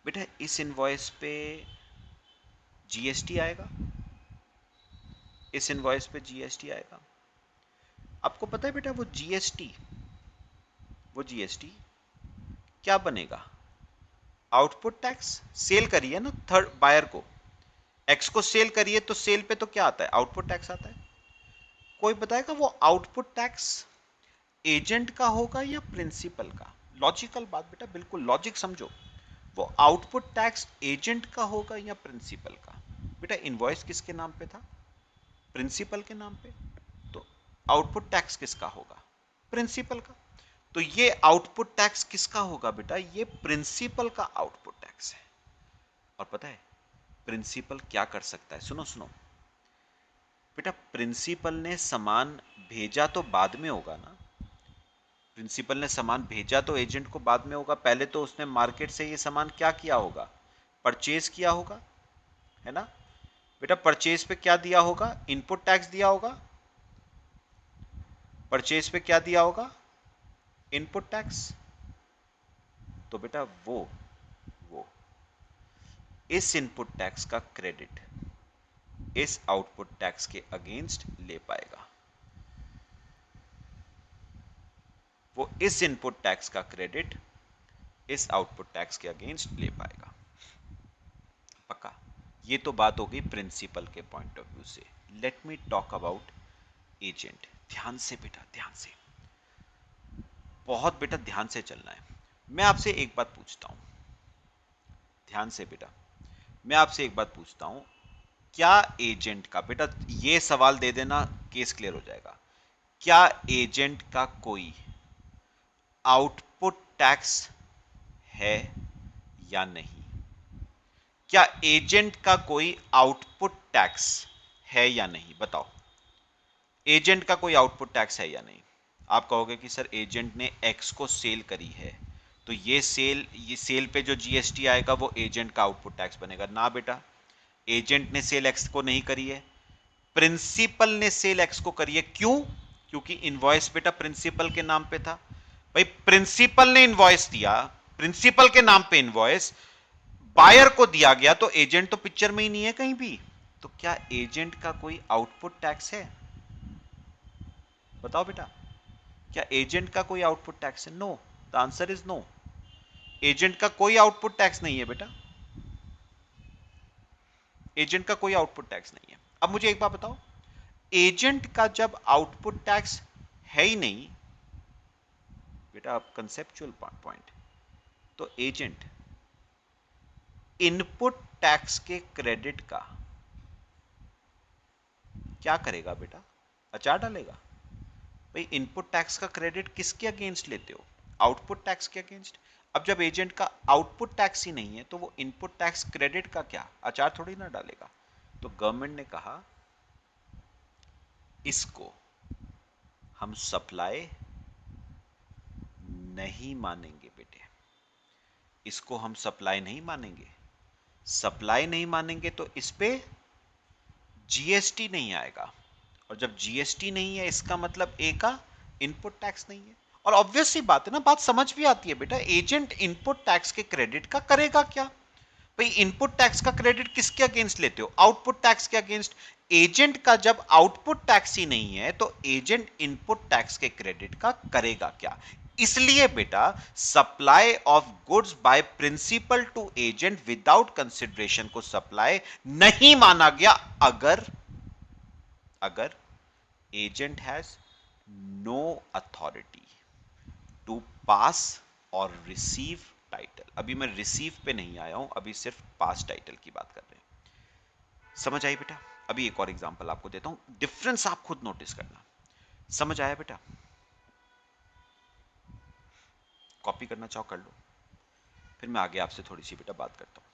Speaker 1: बेटा इस इनवॉइस पे जीएसटी आएगा, इस इनवॉइस पे जीएसटी आएगा। आपको पता है बेटा वो जीएसटी क्या बनेगा, आउटपुट टैक्स। सेल करी है ना थर्ड बायर को, एक्स को सेल करिए, तो सेल पे तो क्या आता है, आउटपुट टैक्स आता है। कोई बताएगा वो आउटपुट टैक्स एजेंट का होगा या प्रिंसिपल का? लॉजिकल बात बेटा, बिल्कुल लॉजिक समझो। वो आउटपुट टैक्स एजेंट का होगा या प्रिंसिपल का? बेटा इनवॉइस किसके नाम पे था, प्रिंसिपल के नाम पे, तो आउटपुट टैक्स किसका होगा, प्रिंसिपल का। तो ये आउटपुट टैक्स किसका होगा बेटा, ये प्रिंसिपल का आउटपुट टैक्स है। और पता है प्रिंसिपल क्या कर सकता है, सुनो सुनो बेटा, प्रिंसिपल ने सामान भेजा तो बाद में होगा ना, प्रिंसिपल ने सामान भेजा तो एजेंट को बाद में होगा। पहले तो उसने मार्केट से ये सामान क्या किया होगा, परचेज किया होगा, है ना बेटा। परचेज पे क्या दिया होगा, इनपुट टैक्स दिया होगा। परचेज पे क्या दिया होगा, इनपुट टैक्स। तो बेटा वो इस इनपुट टैक्स का क्रेडिट इस आउटपुट टैक्स के अगेंस्ट ले पाएगा, वो इस इनपुट टैक्स का क्रेडिट इस आउटपुट टैक्स के अगेंस्ट ले पाएगा। पक्का, ये तो बात हो गई प्रिंसिपल के पॉइंट ऑफ व्यू से। Let me talk about agent. ध्यान से बेटा, ध्यान से, बहुत बेटा ध्यान से चलना है। मैं आपसे एक बात पूछता हूं, ध्यान से बेटा, मैं आपसे एक बात पूछता हूं, क्या एजेंट का, बेटा ये सवाल दे देना केस क्लियर हो जाएगा, क्या एजेंट का कोई आउटपुट टैक्स है या नहीं? क्या एजेंट का कोई आउटपुट टैक्स है या नहीं, बताओ। एजेंट का कोई आउटपुट टैक्स है या नहीं? आप कहोगे कि सर एजेंट ने एक्स को सेल करी है, तो ये सेल पे जो जीएसटी आएगा वो एजेंट का आउटपुट टैक्स बनेगा ना बेटा। एजेंट ने सेल एक्स को नहीं करी है, प्रिंसिपल ने सेल एक्स को करी है। क्यों? क्योंकि इनवॉइस बेटा प्रिंसिपल के नाम पे था। भाई प्रिंसिपल ने इनवॉइस दिया, प्रिंसिपल के नाम पे इनवॉइस, बायर को दिया गया, तो एजेंट तो पिक्चर में ही नहीं है कहीं भी, तो क्या एजेंट का कोई आउटपुट टैक्स है? बताओ बेटा, क्या एजेंट का कोई आउटपुट टैक्स है? No, the answer is no. Agent का कोई आउटपुट टैक्स नहीं है बेटा, एजेंट का कोई आउटपुट टैक्स नहीं है। अब मुझे एक बात बताओ, एजेंट का जब आउटपुट टैक्स है ही नहीं बेटा, अब कंसेप्चुअल पॉइंट, तो एजेंट इनपुट टैक्स के क्रेडिट का क्या करेगा बेटा? अचार डालेगा। भाई इनपुट टैक्स का क्रेडिट किसके अगेंस्ट लेते हो? आउटपुट टैक्स के अगेंस्ट। अब जब एजेंट का आउटपुट टैक्स ही नहीं है तो वो इनपुट टैक्स क्रेडिट का क्या अचार थोड़ी ना डालेगा। तो गवर्नमेंट ने कहा इसको हम सप्लाई नहीं मानेंगे बेटे, इसको हम सप्लाई नहीं मानेंगे। सप्लाई नहीं मानेंगे तो इस पे जीएसटी नहीं आएगा, और जब जीएसटी नहीं है इसका मतलब ए का इनपुट टैक्स नहीं है। और ऑब्वियस सी बात है ना, बात समझ भी आती है बेटा, एजेंट इनपुट टैक्स के क्रेडिट का करेगा क्या? भाई इनपुट टैक्स का क्रेडिट किसके अगेंस्ट लेते हो? आउटपुट टैक्स के अगेंस्ट। एजेंट का जब आउटपुट टैक्स ही नहीं है तो एजेंट इनपुट टैक्स के क्रेडिट का करेगा क्या? इसलिए बेटा supply of goods by principal to agent without consideration को सप्लाई नहीं माना गया अगर अगर agent has no authority to pass और receive टाइटल। अभी मैं रिसीव पे नहीं आया हूं, अभी सिर्फ पास टाइटल की बात कर रहे हैं। समझ आई बेटा? अभी एक और एग्जांपल आपको देता हूं, डिफरेंस आप खुद नोटिस करना। समझ आया बेटा? कॉपी करना चाहो कर लो, फिर मैं आगे आपसे थोड़ी सी बेटा बात करता हूं।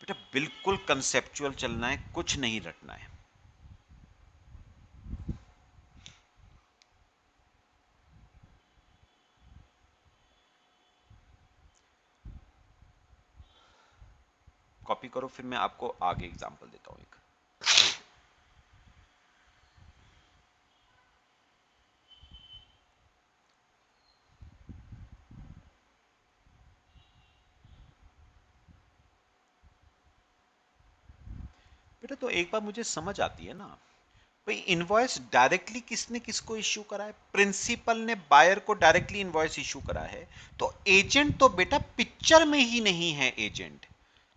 Speaker 1: बेटा बिल्कुल कंसेप्चुअल चलना है, कुछ नहीं रटना है। कॉपी करो, फिर मैं आपको आगे एग्जांपल देता हूं एक। बेटा तो एक बार मुझे समझ आती है ना, भाई इनवॉइस डायरेक्टली किसने किसको इश्यू करा है? प्रिंसिपल ने बायर को डायरेक्टली इनवॉइस इश्यू करा है, तो एजेंट तो बेटा पिक्चर में ही नहीं है एजेंट।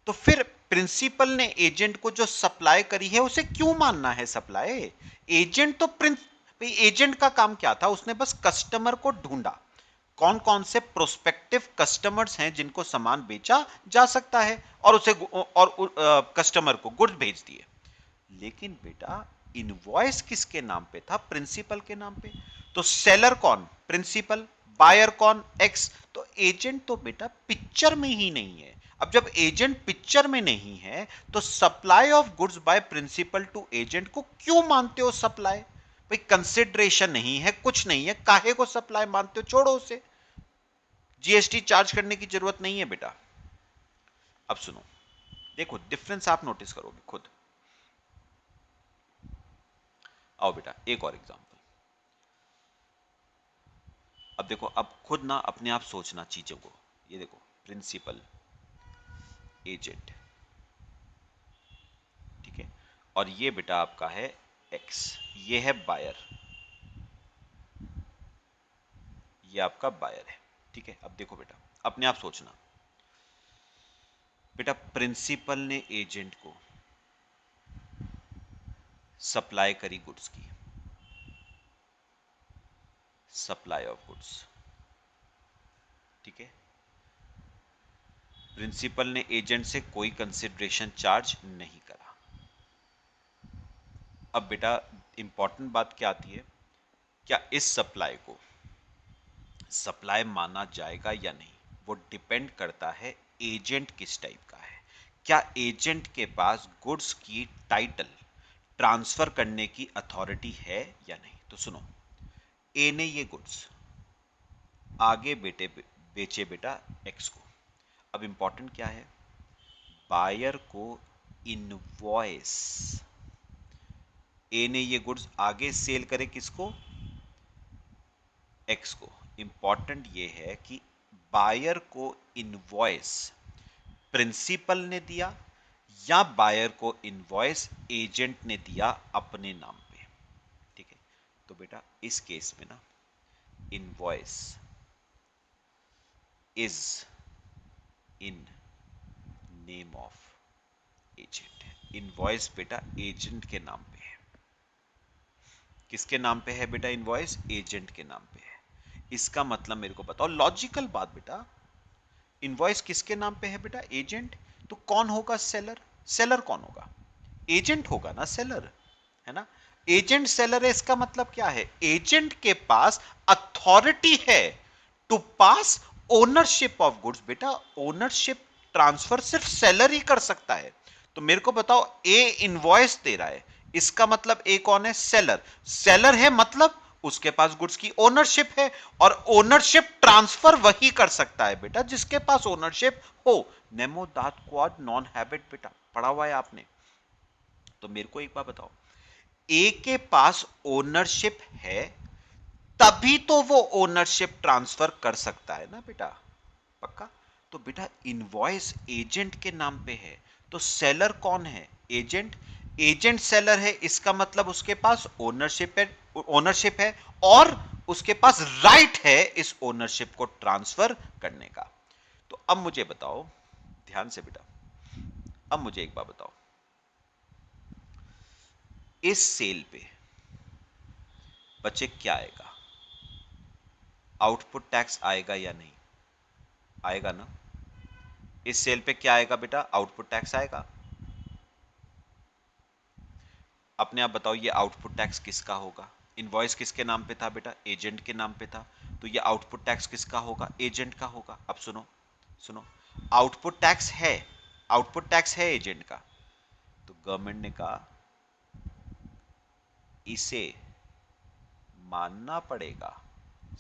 Speaker 1: तो फिर प्रिंसिपल ने एजेंट को जो सप्लाई करी है उसे क्यों मानना है सप्लाई? एजेंट तो भाई एजेंट का काम क्या था? उसने बस कस्टमर को ढूंढा, कौन कौन से प्रोस्पेक्टिव कस्टमर्स हैं जिनको सामान बेचा जा सकता है, और उसे और कस्टमर को गुड्स भेज दिए। लेकिन बेटा इनवॉइस किसके नाम पे था? प्रिंसिपल के नाम पे। तो सेलर कौन? प्रिंसिपल। बायर कौन? एक्स। तो एजेंट तो बेटा पिक्चर में ही नहीं है। अब जब एजेंट पिक्चर में नहीं है तो supply of goods by principal to agent को क्यों मानते हो सप्लाई? भाई कंसिडरेशन नहीं है, कुछ नहीं है, काहे को सप्लाई मानते हो? छोड़ो उसे, जीएसटी चार्ज करने की जरूरत नहीं है बेटा। अब सुनो, देखो डिफरेंस आप नोटिस करोगे खुद। आओ बेटा एक और एग्जांपल। अब देखो, अब खुद ना अपने आप सोचना चीजों को। ये देखो, प्रिंसिपल, एजेंट, ठीक है, और ये बेटा आपका है एक्स, ये है बायर, ये आपका बायर है, ठीक है। अब देखो बेटा, अपने आप सोचना बेटा, प्रिंसिपल ने एजेंट को सप्लाई करी गुड्स की, सप्लाई ऑफ गुड्स, ठीक है। प्रिंसिपल ने एजेंट से कोई कंसिडरेशन चार्ज नहीं करा। अब बेटा इंपॉर्टेंट बात क्या आती है, क्या इस सप्लाई को सप्लाई माना जाएगा या नहीं? वो डिपेंड करता है एजेंट किस टाइप का है। क्या एजेंट के पास गुड्स की टाइटल ट्रांसफर करने की अथॉरिटी है या नहीं? तो सुनो, ए ने ये गुड्स आगे बेचे बेटा एक्स को। अब इंपॉर्टेंट क्या है, बायर को इनवॉइस, ए ने ये गुड्स आगे सेल करे किसको? एक्स को। इंपॉर्टेंट ये है कि बायर को इनवॉइस प्रिंसिपल ने दिया या बायर को इनवॉइस एजेंट ने दिया अपने नाम पे। ठीक है, तो बेटा इस केस में ना invoice is in name of agent. Invoice बेटा एजेंट के नाम पे है। किसके नाम पे है बेटा? इनवॉइस एजेंट के नाम पे है। इसका मतलब मेरे को बताओ, लॉजिकल बात बेटा, इनवॉइस किसके नाम पे है बेटा? एजेंट। तो कौन होगा सेलर? सेलर कौन होगा? एजेंट होगा ना सेलर, है ना? एजेंट सेलर है, इसका मतलब क्या है? एजेंट के पास अथॉरिटी है to pass ownership of goods. बेटा ओनरशिप ट्रांसफर सिर्फ सेलर ही कर सकता है। तो मेरे को बताओ, ए इनवॉइस दे रहा है, इसका मतलब ए कौन है? सेलर। सेलर है मतलब उसके पास गुड्स की ओनरशिप है, और ओनरशिप ट्रांसफर वही कर सकता है बेटा जिसके पास ओनरशिप हो। नेमो दात क्वाड नॉन हैबिट बेटा पढ़ा हुआ है आपने। तो मेरे को एक बात बताओ, ए के पास ओनरशिप है तभी तो वो ओनरशिप ट्रांसफर कर सकता है ना बेटा, पक्का? तो बेटा इनवॉइस एजेंट के नाम पे है, तो सेलर कौन है? एजेंट। एजेंट सेलर है, इसका मतलब उसके पास ओनरशिप है और उसके पास राइट है इस ओनरशिप को ट्रांसफर करने का। तो अब मुझे बताओ, ध्यान से बेटा, अब मुझे एक बात बताओ, इस सेल पे बच्चे क्या आएगा? आउटपुट टैक्स आएगा या नहीं? आएगा ना? इस सेल पे क्या आएगा बेटा? आउटपुट टैक्स आएगा। अपने आप बताओ, ये आउटपुट टैक्स किसका होगा? इनवॉइस किसके नाम पे था बेटा? एजेंट के नाम पे था। तो ये आउटपुट टैक्स किसका होगा? एजेंट का होगा। अब सुनो सुनो, आउटपुट टैक्स है, आउटपुट टैक्स है एजेंट का। तो गवर्नमेंट ने कहा इसे मानना पड़ेगा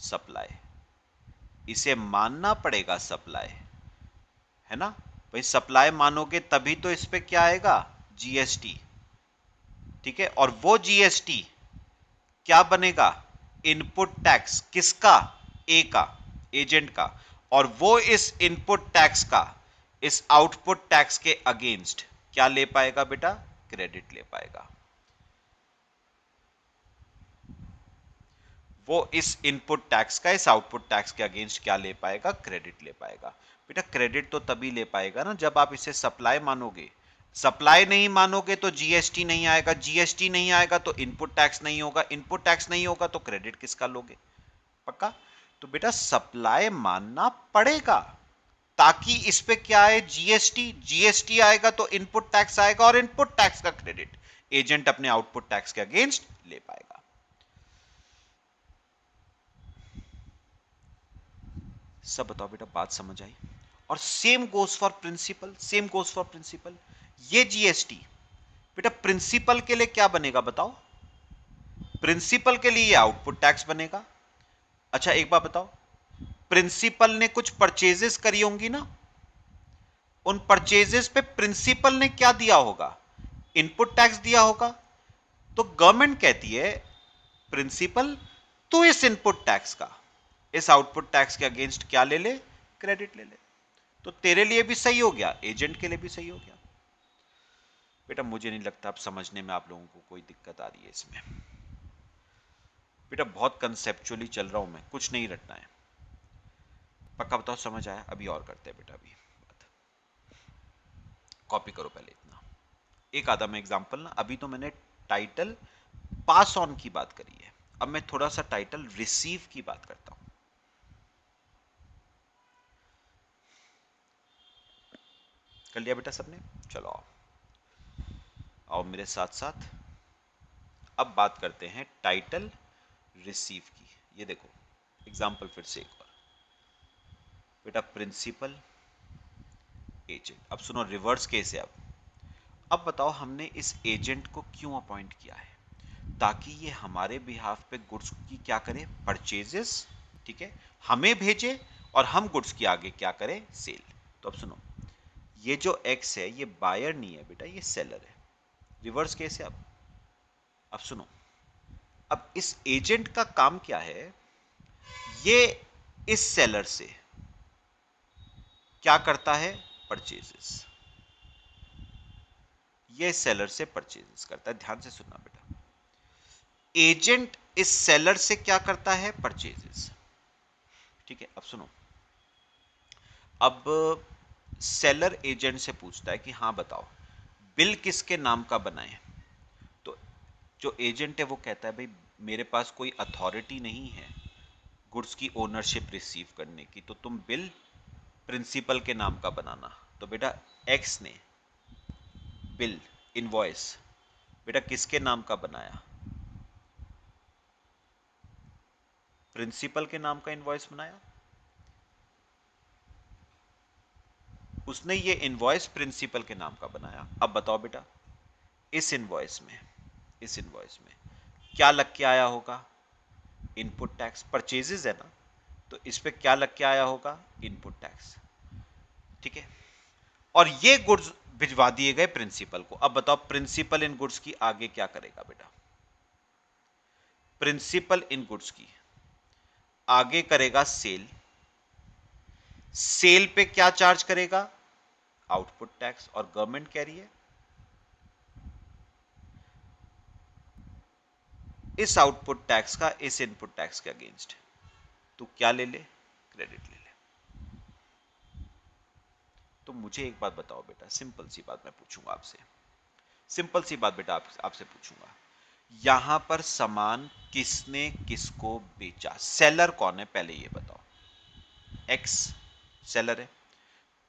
Speaker 1: सप्लाई, इसे मानना पड़ेगा सप्लाई, है ना? भाई सप्लाई मानोगे तभी तो इस पे क्या आएगा? जीएसटी। ठीक है, और वो जीएसटी क्या बनेगा? Input tax. किसका? ए का, एजेंट का। और वो इस इनपुट टैक्स का इस आउटपुट टैक्स के अगेंस्ट क्या ले पाएगा बेटा? क्रेडिट ले पाएगा। वो इस इनपुट टैक्स का इस आउटपुट टैक्स के अगेंस्ट क्या ले पाएगा? क्रेडिट ले पाएगा। बेटा क्रेडिट तो तभी ले पाएगा ना जब आप इसे सप्लाई मानोगे। सप्लाई नहीं मानोगे तो जीएसटी नहीं आएगा, जीएसटी नहीं आएगा तो इनपुट टैक्स नहीं होगा, इनपुट टैक्स नहीं होगा तो क्रेडिट किसका लोगे? पक्का? तो बेटा सप्लाई मानना पड़ेगा ताकि इस पे क्या है? जीएसटी। जीएसटी आएगा तो इनपुट टैक्स आएगा, और इनपुट टैक्स का क्रेडिट एजेंट अपने आउटपुट टैक्स के अगेंस्ट ले पाएगा। सब बताओ बेटा, बात समझ आई? और same goes for principal, same goes for principal. ये जीएसटी बेटा प्रिंसिपल के लिए क्या बनेगा बताओ? प्रिंसिपल के लिए आउटपुट टैक्स बनेगा। अच्छा एक बात बताओ, प्रिंसिपल ने कुछ परचेजेस करी होंगी ना, उन परचेजेस पे प्रिंसिपल ने क्या दिया होगा? इनपुट टैक्स दिया होगा। तो गवर्नमेंट कहती है प्रिंसिपल तू इस इनपुट टैक्स का इस आउटपुट टैक्स के अगेंस्ट क्या ले ले? क्रेडिट ले ले। तो तेरे लिए भी सही हो गया, एजेंट के लिए भी सही हो गया। बेटा मुझे नहीं लगता अब समझने में आप लोगों को कोई दिक्कत आ रही है इसमें। बेटा बहुत कंसेप्चुअली चल रहा हूं मैं, कुछ नहीं रटना है। पक्का बताओ समझ आया? अभी और करते हैं बेटा, अभी कॉपी करो पहले इतना। एक आधा में एग्जांपल ना, अभी तो मैंने टाइटल पास ऑन की बात करी है, अब मैं थोड़ा सा टाइटल रिसीव की बात करता हूं। कर लिया बेटा सबने? चलो आओ, आओ मेरे साथ साथ। अब बात करते हैं टाइटल रिसीव की। ये देखो एग्जांपल फिर से एक बार बेटा, प्रिंसिपल एजेंट। अब सुनो रिवर्स केस है। अब बताओ हमने इस एजेंट को क्यों अपॉइंट किया है? ताकि ये हमारे बिहाफ पे गुड्स की क्या करे? परचेजेस। ठीक है, हमें भेजे और हम गुड्स की आगे क्या करें? सेल। तो अब सुनो, ये जो एक्स है ये बायर नहीं है बेटा, ये सेलर है। रिवर्स केस है। अब सुनो, अब इस एजेंट का काम क्या है? ये इस सेलर से क्या करता है? परचेजेस, ये सेलर से परचेजेस करता है। ध्यान से सुनना बेटा, एजेंट इस सेलर से क्या करता है? परचेजेस। ठीक है, अब सुनो, अब सेलर एजेंट से पूछता है कि हाँ बताओ बिल किसके नाम का बनाए। तो जो एजेंट है वो कहता है भाई मेरे पास कोई अथॉरिटी नहीं है गुड्स की ओनरशिप रिसीव करने की, तो तुम बिल प्रिंसिपल के नाम का बनाना। तो बेटा एक्स ने बिल इनवॉइस बेटा किसके नाम का बनाया? प्रिंसिपल के नाम का इनवॉइस बनाया। उसने ये इनवॉइस प्रिंसिपल के नाम का बनाया। अब बताओ बेटा इस इनवॉइस में क्या लग के आया होगा? Input tax. परचेजेस है ना, तो इस पे क्या लग के आया होगा? Input tax. ठीक है, और ये गुड्स भिजवा दिए गए प्रिंसिपल को। अब बताओ प्रिंसिपल इन गुड्स की आगे क्या करेगा बेटा? प्रिंसिपल इन गुड्स की आगे करेगा सेल। सेल पे क्या चार्ज करेगा? Output tax. और गवर्नमेंट कह रही है इस आउटपुट टैक्स का इस इनपुट टैक्स के अगेंस्ट तू क्या ले ले? क्रेडिट ले ले। तो मुझे एक बात बताओ बेटा, सिंपल सी बात मैं पूछूंगा आपसे, सिंपल सी बात बेटा आपसे पूछूंगा, यहां पर सामान किसने किसको बेचा? सेलर कौन है पहले ये बताओ। एक्स सेलर है।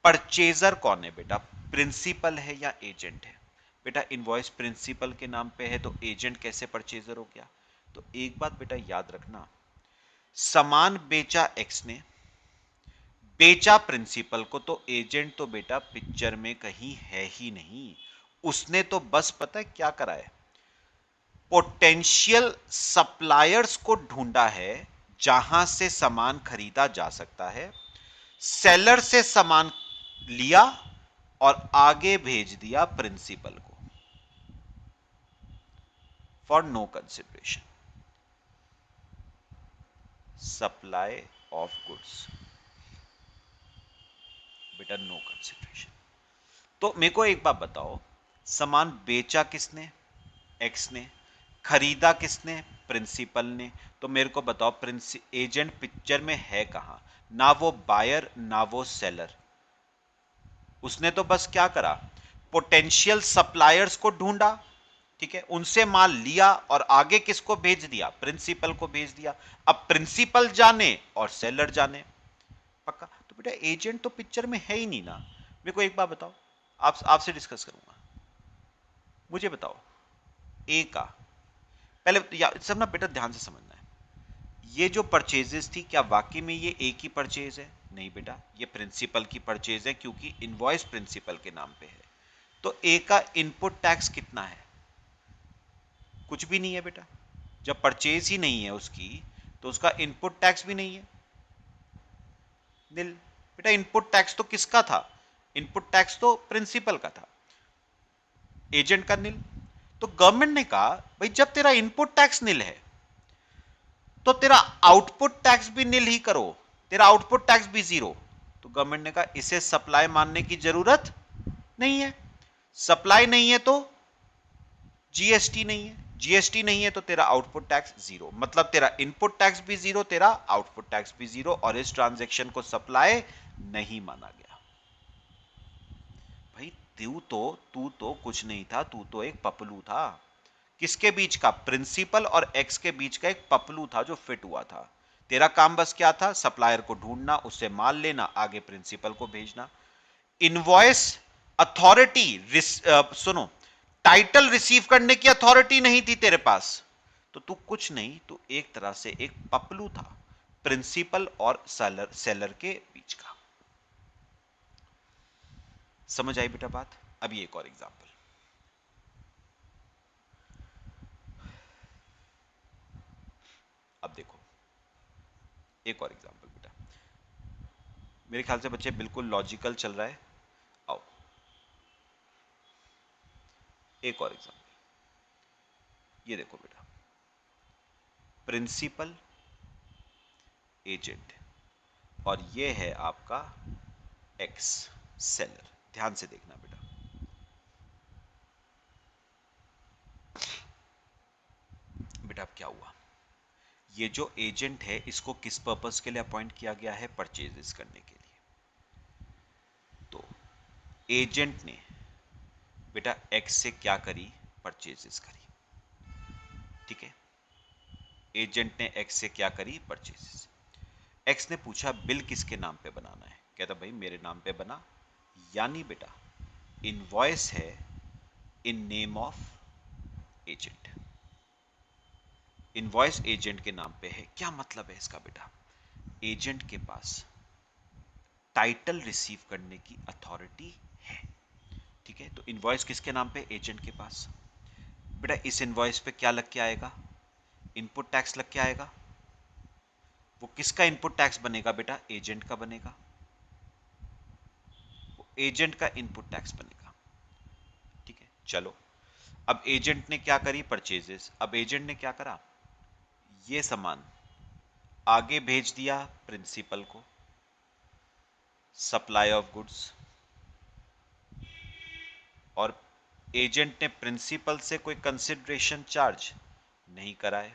Speaker 1: परचेजर कौन है बेटा? प्रिंसिपल है या एजेंट है? बेटा इनवॉइस प्रिंसिपल के नाम पे है तो एजेंट कैसे परचेजर हो गया? तो एक बात बेटा याद रखना, सामान बेचा एक्स ने, बेचा प्रिंसिपल को, तो एजेंट तो बेटा पिक्चर में कहीं है ही नहीं। उसने तो बस पता है क्या करा है? पोटेंशियल सप्लायर्स को ढूंढा है जहां से सामान खरीदा जा सकता है, सेलर से सामान लिया और आगे भेज दिया प्रिंसिपल को for no consideration. Supply of goods बेटा नो कंसिडरेशन। तो मेरे को एक बात बताओ, सामान बेचा किसने? एक्स ने। खरीदा किसने? प्रिंसिपल ने। तो मेरे को बताओ एजेंट पिक्चर में है कहां? ना वो बायर ना वो सेलर। उसने तो बस क्या करा, पोटेंशियल सप्लायर्स को ढूंढा, ठीक है, उनसे माल लिया और आगे किसको भेज दिया? प्रिंसिपल को भेज दिया। अब प्रिंसिपल जाने और सेलर जाने। पक्का? तो बेटा एजेंट तो पिक्चर में है ही नहीं ना। मेरे को एक बात बताओ, आपसे डिस्कस करूंगा, मुझे बताओ ए का, पहले सब ना बेटा ध्यान से समझना है, ये जो परचेजेस थी क्या वाकई में ये ए की परचेज है? नहीं बेटा, ये प्रिंसिपल की परचेज है क्योंकि इनवॉइस प्रिंसिपल के नाम पे है। तो ए का इनपुट टैक्स कितना है? कुछ भी नहीं है बेटा। जब परचेज ही नहीं है उसकी तो उसका इनपुट टैक्स भी नहीं है, निल। बेटा इनपुट टैक्स तो किसका था? इनपुट टैक्स तो प्रिंसिपल का था, एजेंट का निल। तो गवर्नमेंट ने कहा भाई जब तेरा इनपुट टैक्स निल है तो तेरा आउटपुट टैक्स भी निल ही करो, तेरा आउटपुट टैक्स भी जीरो। तो गवर्नमेंट ने कहा इसे सप्लाई मानने की जरूरत नहीं है। सप्लाई नहीं है तो जीएसटी नहीं है, जीएसटी नहीं है तो तेरा आउटपुट टैक्स जीरो, मतलब तेरा इनपुट टैक्स भी जीरो, तेरा आउटपुट टैक्स भी जीरो, और इस ट्रांजैक्शन को सप्लाई नहीं माना गया। भाई तू तो कुछ नहीं था, तू तो एक पपलू था। किसके बीच का? प्रिंसिपल और एक्स के बीच का एक पपलू था जो फिट हुआ था। तेरा काम बस क्या था? सप्लायर को ढूंढना, उससे माल लेना, आगे प्रिंसिपल को भेजना। इनवॉइस अथॉरिटी, सुनो, टाइटल रिसीव करने की अथॉरिटी नहीं थी तेरे पास, तो तू कुछ नहीं, तू एक तरह से एक पपलू था प्रिंसिपल और सेलर के बीच का। समझ आई बेटा बात? अभी एक और एग्जांपल, अब देखो एक और एग्जांपल बेटा, मेरे ख्याल से बच्चे बिल्कुल लॉजिकल चल रहा है। आओ एक और एग्जांपल, ये देखो बेटा, प्रिंसिपल एजेंट और ये है आपका एक्स सेलर। ध्यान से देखना बेटा, बेटा अब क्या हुआ, ये जो एजेंट है इसको किस पर्पस के लिए अपॉइंट किया गया है, परचेजेस करने के लिए। तो एजेंट ने बेटा एक्स से क्या करी, परचेजेस करी, ठीक है। एजेंट ने एक्स से क्या करी, परचेजेस। एक्स ने पूछा बिल किसके नाम पे बनाना है, कहता भाई मेरे नाम पे बना, यानी बेटा इनवॉइस है इन name of agent, invoice agent के नाम पे है। क्या मतलब है इसका बेटा, एजेंट के पास टाइटल रिसीव करने की अथॉरिटी है, ठीक है। तो इनवॉइस किसके नाम पे, एजेंट के पास। बेटा इस इनवॉइस पे क्या लग के आएगा, इनपुट टैक्स लग के आएगा। वो किसका इनपुट टैक्स बनेगा बेटा, एजेंट का बनेगा, वो एजेंट का इनपुट टैक्स बनेगा, ठीक है। चलो अब एजेंट ने क्या करी, परचेजेस। अब एजेंट ने क्या करा, ये सामान आगे भेज दिया प्रिंसिपल को, सप्लाई ऑफ गुड्स, और एजेंट ने प्रिंसिपल से कोई कंसिडरेशन चार्ज नहीं कराए,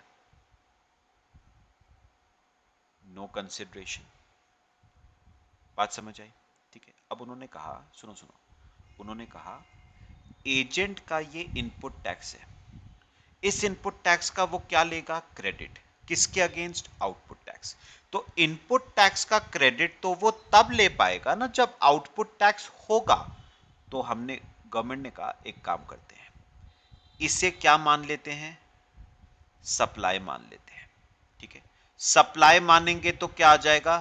Speaker 1: नो कंसिडरेशन। बात समझ आई, ठीक है। अब उन्होंने कहा, सुनो सुनो, उन्होंने कहा एजेंट का ये इनपुट टैक्स है, इस इनपुट टैक्स का वो क्या लेगा, क्रेडिट, किसके अगेंस्ट, आउटपुट टैक्स। तो इनपुट टैक्स का क्रेडिट तो वो तब ले पाएगा ना जब आउटपुट टैक्स होगा। तो हमने, गवर्नमेंट ने कहा एक काम करते हैं, इसे क्या मान लेते हैं, सप्लाई मान लेते हैं, ठीक है। सप्लाई मानेंगे तो क्या आ जाएगा,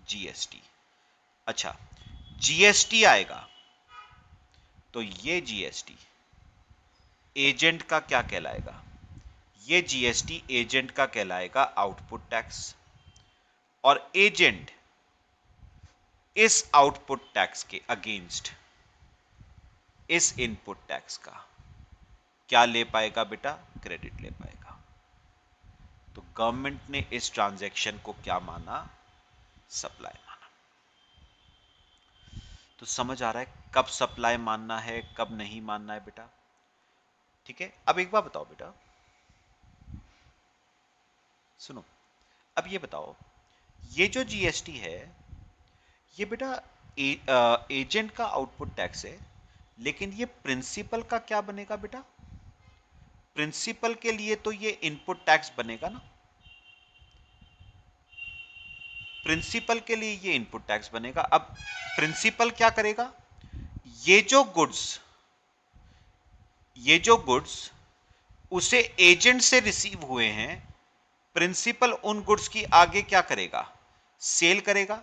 Speaker 1: जीएसटी। अच्छा, जीएसटी आएगा तो ये जीएसटी एजेंट का क्या कहलाएगा, ये जीएसटी एजेंट का कहलाएगा आउटपुट टैक्स, और एजेंट इस आउटपुट टैक्स के अगेंस्ट इस इनपुट टैक्स का क्या ले पाएगा बेटा, क्रेडिट ले पाएगा। तो गवर्नमेंट ने इस ट्रांजैक्शन को क्या माना, सप्लाई माना। तो समझ आ रहा है कब सप्लाई मानना है, कब नहीं मानना है बेटा, ठीक है। अब एक बार बताओ बेटा, सुनो, अब ये बताओ, ये जो जीएसटी है ये बेटा एजेंट का आउटपुट टैक्स है, लेकिन ये प्रिंसिपल का क्या बनेगा बेटा, प्रिंसिपल के लिए तो ये इनपुट टैक्स बनेगा ना, प्रिंसिपल के लिए ये इनपुट टैक्स बनेगा। अब प्रिंसिपल क्या करेगा, ये जो गुड्स ये जो गुड्स उसे एजेंट से रिसीव हुए हैं, प्रिंसिपल उन गुड्स की आगे क्या करेगा, सेल करेगा,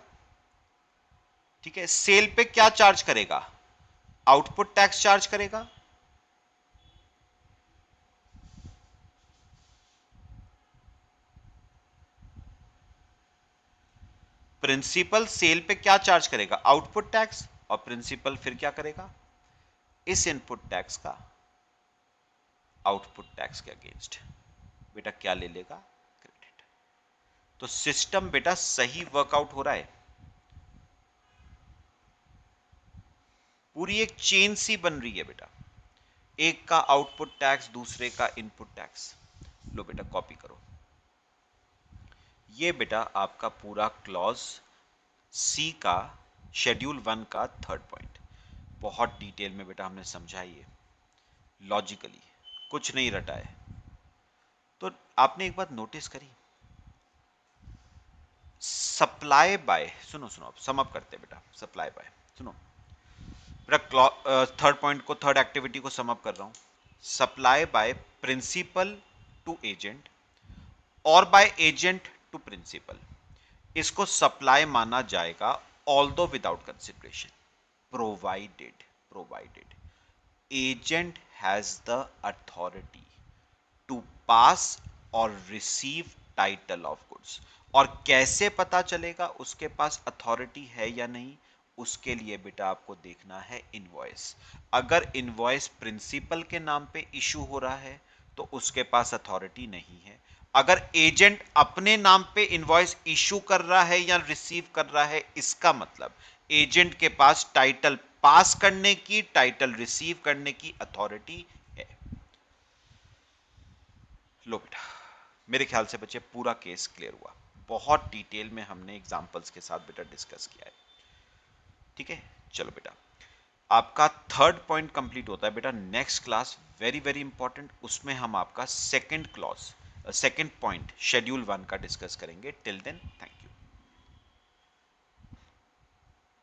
Speaker 1: ठीक है। सेल पे क्या चार्ज करेगा, आउटपुट टैक्स चार्ज करेगा। प्रिंसिपल सेल पे क्या चार्ज करेगा, आउटपुट टैक्स, और प्रिंसिपल फिर क्या करेगा, इस इनपुट टैक्स का आउटपुट टैक्स के अगेंस्ट बेटा क्या ले लेगा, क्रेडिट। तो सिस्टम बेटा सही वर्कआउट हो रहा है, पूरी एक चेन सी बन रही है बेटा, एक का आउटपुट टैक्स, दूसरे का इनपुट टैक्स। लो बेटा कॉपी करो, ये बेटा आपका पूरा क्लॉज सी का शेड्यूल 1 का थर्ड पॉइंट, बहुत डिटेल में बेटा हमने समझा, ये लॉजिकली कुछ नहीं रटा है। तो आपने एक बात नोटिस करी, सप्लाई बाय, सुनो सुनो सम अप करते बेटा, सप्लाई बाय, सुनो बेटा, थर्ड पॉइंट को, थर्ड एक्टिविटी को सम अप कर रहा हूं, supply by principal to agent और बाय एजेंट टू प्रिंसिपल, इसको सप्लाई माना जाएगा although without consideration, provided agent has the authority to pass और रिसीव टाइटल ऑफ गुड्स। और कैसे पता चलेगा उसके पास अथॉरिटी है या नहीं, उसके लिए बेटा आपको देखना है इनवॉइस। अगर इनवॉइस प्रिंसिपल के नाम पे इशू हो रहा है तो उसके पास अथॉरिटी नहीं है। अगर एजेंट अपने नाम पे इनवॉइस इशू कर रहा है या रिसीव कर रहा है, इसका मतलब एजेंट के पास टाइटल पास करने की, टाइटल रिसीव करने की अथॉरिटी है। लो बेटा, मेरे ख्याल से बच्चे पूरा केस क्लियर हुआ। बहुत डिटेल में हमने एग्जांपल्स के साथ बेटा डिस्कस किया है। ठीक है, चलो बेटा, आपका थर्ड पॉइंट कंप्लीट होता है बेटा। Next class very very important, उसमें हम आपका second clause, second point schedule 1 का डिस्कस करेंगे। Till then thank